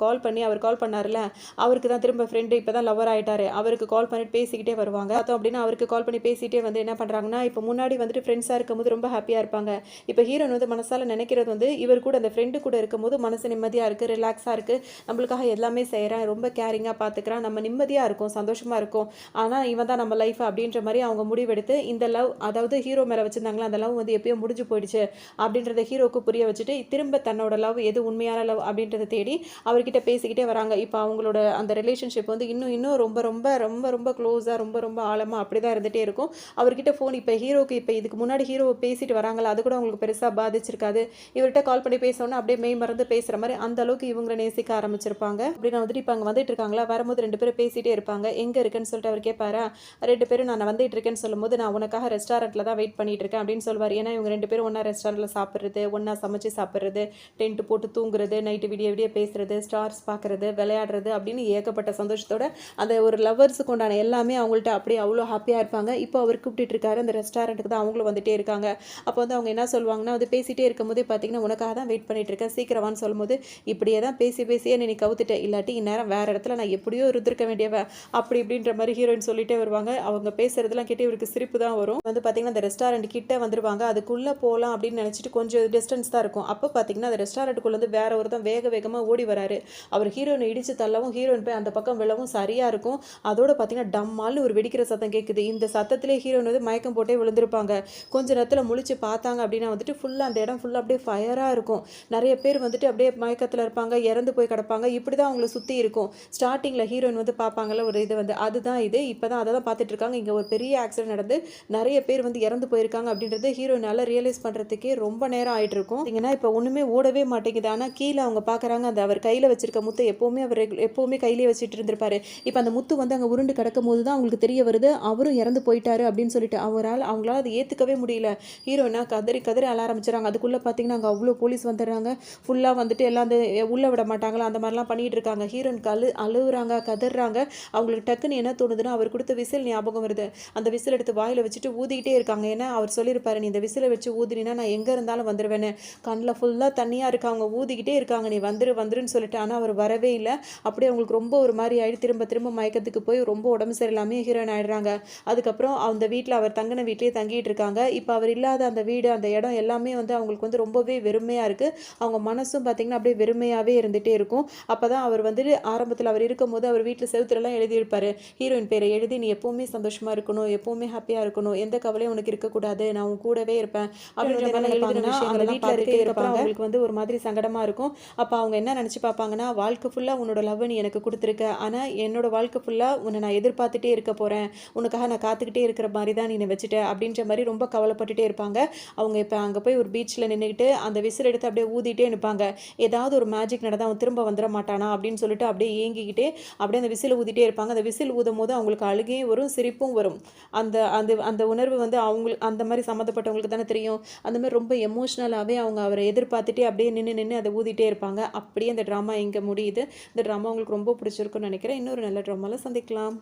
அவர் கால் பண்ணாருல்ல, அவருக்கு தான் திரும்ப ஃப்ரெண்ட் இப்ப தான் லவ்வர் ஆயிட்டாரு. அவருக்கு கால் பண்ணிட்டு பேசிக்கிட்டே வருவாங்க. பார்த்தோம் அப்படின்னா, அவருக்கு கால் பண்ணி பேசிட்டே வந்து என்ன பண்றாங்கன்னா, இப்ப முன்னாடி வந்துட்டு ஃப்ரெண்ட்ஸா இருக்கும்போது ரொம்ப ஹாப்பியா இருப்பாங்க. இப்ப ஹீரோயின் வந்து மனசால நினைக்கிறது வந்து, இவர் கூட அந்த ஃப்ரெண்டு கூட இருக்கும்போது மனசு நிம்மதியா இருக்கு, ரிலாக்ஸா இருக்கு. நம்மளுக்காக எல்லாமே செய்றான். ரொம்ப கேரிங்கா பார்த்துக்கிறான். நம்ம நிம்மதியா இருக்கோம், சந்தோஷமா இருக்கோம். ஆனா இவன் தான் நம்ம லைஃப் அப்படின்ற மாதிரி அவங்க முடிவெடுத்து இந்த லவ் அதாவது ஹீரோ மேலே வச்சுருந்தாங்களா அந்த லவ் வந்து எப்பயோ முடிஞ்சு போயிடுச்சு அப்படின்றத ஹீரோக்கு புரிய வச்சுட்டு திரும்ப தன்னோட லவ் எது உண்மையான லவ் அப்படின்றத தேடி அவர்கிட்ட பேசிக்கிட்டே வராங்க. இப்போ அவங்களோட அந்த ரிலேஷன்ஷிப் வந்து இன்னும் இன்னும் ரொம்ப ரொம்ப ரொம்ப ரொம்ப க்ளோஸாக ரொம்ப ரொம்ப ஆழமாக அப்படி தான் இருந்துகிட்டே இருக்கும். அவர்கிட்ட ஃபோன் இப்போ ஹீரோக்கு இப்போ இதுக்கு முன்னாடி ஹீரோவை பேசிட்டு வராங்களா அது கூட அவங்களுக்கு பெருசாக பாதிச்சிருக்காது. இவர்கிட்ட கால் பண்ணி பேசணும்னா அப்படியே மெய் மறந்து பேசுகிற மாதிரி அந்த அளவுக்கு இவங்களை நேசிக்க ஆரம்பிச்சிருப்பாங்க. அப்படின்னு வந்துட்டு இப்போ அங்கே வந்துட்டு இருக்காங்களா வரும்போது 2 பேரும் பேசிகிட்டே இருப்பாங்க. எங்கே இருக்குன்னு சொல்லிட்டு அவர் கேட்பாரா 2 பேரும் நான் வந்துட்டு இருக்கேன்னு சொல்லும்போது நான் உனக்காக ரெஸ்டாரண்ட்டில் தான் வெயிட் பண்ணிட்டு இருக்கேன் அப்படின்னு சொல்லுவார். ஏன்னா இவங்க 2 பேரும் ஒன்றா ரெஸ்டாரண்ட்டில் சாப்பிட்றது ஒன்றா சமைச்சு சாப்பிட்றது டென்ட் போட்டு தூங்குறது நைட்டு விடிய விடிய பேசுறது ஸ்டார்ஸ் பார்க்குறது விளையாடுறது அப்படின்னு ஏகப்பட்ட சந்தோஷத்தோட அந்த ஒரு லவ்வர்ஸுக்கு உண்டான எல்லாமே அவங்கள்ட்ட அப்படியே அவ்வளோ ஹாப்பியாக இருப்பாங்க. இப்போ அவர் கூப்பிட்டு இருக்காரு அந்த ரெஸ்டாரண்ட்டுக்கு தான் அவங்களும் வந்துட்டே இருக்காங்க. அப்போ வந்து அவங்க என்ன சொல்லுவாங்கன்னா வந்து பேசிகிட்டே இருக்கும்போதே பார்த்தீங்கன்னா உனக்காக தான் வெயிட் பண்ணிட்டு இருக்கேன் சீக்கிரவான்னு சொல்லும்போது இப்படியே தான் பேசியே நீ கவுத்துட்டேன் இல்லாட்டி இந்நேரம் வேறு இடத்துல நான் எப்படியோ இருந்திருக்க வேண்டியவ அப்படி இப்படின்ற மாதிரி ஹீரோயின் சொல்லிட்டே வருவாங்க. அவங்க பேசுறதுலாம் கேட்டு இவருக்கு சிரிப்பு தான் வரும். வந்து பார்த்தீங்கன்னா அந்த ரெஸ்டாரண்ட் கிட்ட வந்துருவாங்க. அதுக்குள்ளே போகலாம் அப்படின்னு நினச்சிட்டு கொஞ்சம் டிஸ்டன்ஸ் தான் இருக்கும். அப்போ பார்த்தீங்கன்னா அந்த ரெஸ்டாரண்ட்டுக்குள்ளே வந்து வேற ஒருத்தன் வேகமாக ஓடி வராரு. அவர் ஹீரோயினை இடித்து தள்ளவும் ஹீரோயின் போய் அந்த பக்கம் விழவும் சரியாக இருக்கும். அதோட பார்த்தீங்கன்னா டம்மால்னு ஒரு வெடிக்கிற சத்தம் கேட்குது. இந்த சத்தத்திலே ஹீரோயின் வந்து மயக்கம் போட்டே விழுந்திருப்பாங்க. கொஞ்ச நேரத்தில் முழிச்சு பார்த்தாங்க அப்படின்னா வந்துட்டு ஃபுல்லாக அந்த இடம் ஃபுல்லாக அப்படியே ஃபயராக இருக்கும். நிறைய பேர் வந்துட்டு அப்படியே மயக்கத்தில் இருப்பாங்க இறந்து போய் கிடப்பாங்க. இப்படி தான் அவங்கள சுற்றி இருக்கும். ஸ்டார்டிங்கில் ஹீரோயின் வந்து பார்ப்பாங்கள்ல ஒரு இது வந்து அதுதான் இது இப்போ தான் அதை தான் பார்த்துட்டு இருக்காங்க. இங்கே ஒரு பெரிய ஆக்சிடென்ட் நடந்து நிறைய பேர் வந்து இறந்து போயிருக்காங்க அப்படின்றது ஹீரோயினால் ரியலைஸ் பண்ணுறதுக்கே ரொம்ப நேரம் ஆகிட்டு இருக்கும். ஏன்னா இப்போ ஒன்றுமே ஓடவே மாட்டேங்குது. ஆனால் கீழே அவங்க பார்க்குறாங்க அந்த அவர் கையில் வச்சிருக்க முத்தை எப்போவுமே அவர் எப்போவுமே கையிலே வச்சுட்டு இருந்திருப்பாரு. இப்போ அந்த முத்து வந்து அங்கே உருண்டு கிடக்கும் போது தான் அவங்களுக்கு தெரிய வருது அவரும் இறந்து போயிட்டாரு அப்படின்னு சொல்லிட்டு அவங்களால அதை ஏற்றுக்கவே முடியல. ஹீரோயினா கதறி கதறி அழ ஆரம்பிச்சிடறாங்க. அதுக்குள்ளே பார்த்தீங்கன்னா அங்கே அவ்வளோ போலீஸ் வந்துடுறாங்க. ஃபுல்லாக வந்துட்டு எல்லாம் அந்த உள்ளே விட மாட்டாங்களா அந்த மாதிரிலாம் பண்ணிட்டு இருக்காங்க. ஹீரோயினுக்கு அழுகுறாங்க கதறாங்க. அவங்களுக்கு டக்குன்னு என்ன தோணுதுன்னா அவர் கொடுத்த விசில் ஞாபகம் வருது. அந்த விசில் எடுத்து வாயில் வச்சுட்டு ஊதிக்கிட்டே இருக்காங்க. ஏன்னா அவர் சொல்லியிருப்பாரு நீ இந்த விசிலை வச்சு ஊதினா நான் எங்கே இருந்தாலும் வந்துடுவேன்னு. கண்ணில் ஃபுல்லாக தண்ணியாக இருக்கு. அவங்க ஊதிக்கிட்டே இருக்காங்க நீ வந்துருன்னு சொல்லிட்டு. ஆனால் அவர் வரவே இல்லை. அப்படியே அவங்களுக்கு ரொம்ப ஒரு மாதிரி ஆகிட்டு திரும்ப திரும்ப மயக்கத்துக்கு போய் ரொம்ப உடம்பு சரியில்லாமல் ஹீரோயின் ஆகிடுறாங்க. அதுக்கப்புறம் அந்த வீட்டில் அவர் தங்கின வீட்லேயே தங்கிட்டு இருக்காங்க. இப்போ அவர் இல்லாத அந்த வீடு அந்த இடம் எல்லாமே வந்து அவங்களுக்கு வந்து ரொம்பவே வெறுமையாக இருக்குது. அவங்க மனசும் பார்த்திங்கன்னா அப்படியே வெறுமையாகவே இருந்துகிட்டே இருக்கும். அப்போ தான் அவர் வந்துட்டு ஆரம்பத்தில் அவர் இருக்கும்போது அவர் வீட்டில் செவுத்துலலாம் எழுதியிருப்பார் ஹீரோயின் பேரை எழுதி நீ எப்போவுமே சந்தோஷமாக இருக்கணும் எப்போவுமே ஹாப்பியாக இருக்கணும் எந்த கவலையும் உனக்கு இருக்கக்கூடாது நான் உன் கூடவே இருப்பேன் அப்படின்ற மாதிரி எழுதின விஷயங்கள் வீட்டில் இருக்கிறப்பறம் அவங்களுக்கு வந்து ஒரு மாதிரி சங்கடமாக இருக்கும். அப்போ அவங்க என்ன நினச்சி பார்ப்பாங்கன்னா வாழ்க்கை ஃபுல்லாக உன்னோட லவ் நீ எனக்கு கொடுத்துருக்க ஆனால் என்னோட வாழ்க்கை ஃபுல்லாக உன்னை நான் எதிர்பார்த்துட்டே இருக்க போகிறேன் உனக்காக நான் காத்துக்கிட்டே இருக்கிற மாதிரி தான் நீ வச்சுட்ட அப்படின்ற மாதிரி ரொம்ப கவலைப்பட்டுட்டே இருப்பாங்க. அவங்க இப்போ அங்கே போய் ஒரு பீச்சில் நின்றுக்கிட்டு அந்த விசில் எடுத்து அப்படியே ஊதிட்டே நிற்பாங்க. ஏதாவது ஒரு மேஜிக் நடந்தால் அவன் திரும்ப வந்துட மாட்டானா அப்படின்னு சொல்லிட்டு அப்படியே ஏங்கிக்கிட்டே அப்படியே அந்த விசில் ஊதிட்டே இருப்பாங்க. அந்த விசில் ஊதும் போது அவங்களுக்கு அழுகையும் வரும் சிரிப்பும் வரும். அந்த அந்த அந்த உணர்வு வந்து அவங்களுக்கு அந்த மாதிரி சம்மந்தப்பட்டவங்களுக்கு தானே தெரியும். அந்த மாதிரி ரொம்ப எமோஷ்னலாகவே அவங்க அவரை எதிர்பார்த்துட்டே அப்படியே நின்று அதை ஊதிட்டே இருப்பாங்க. அப்படியே அந்த ட்ராமா இங்கே முடியுது. இந்த ட்ராமா உங்களுக்கு ரொம்ப பிடிச்சிருக்குன்னு நினைக்கிறேன். இன்னொரு நல்ல ட்ராமாவில் சந்திக்கலாம்.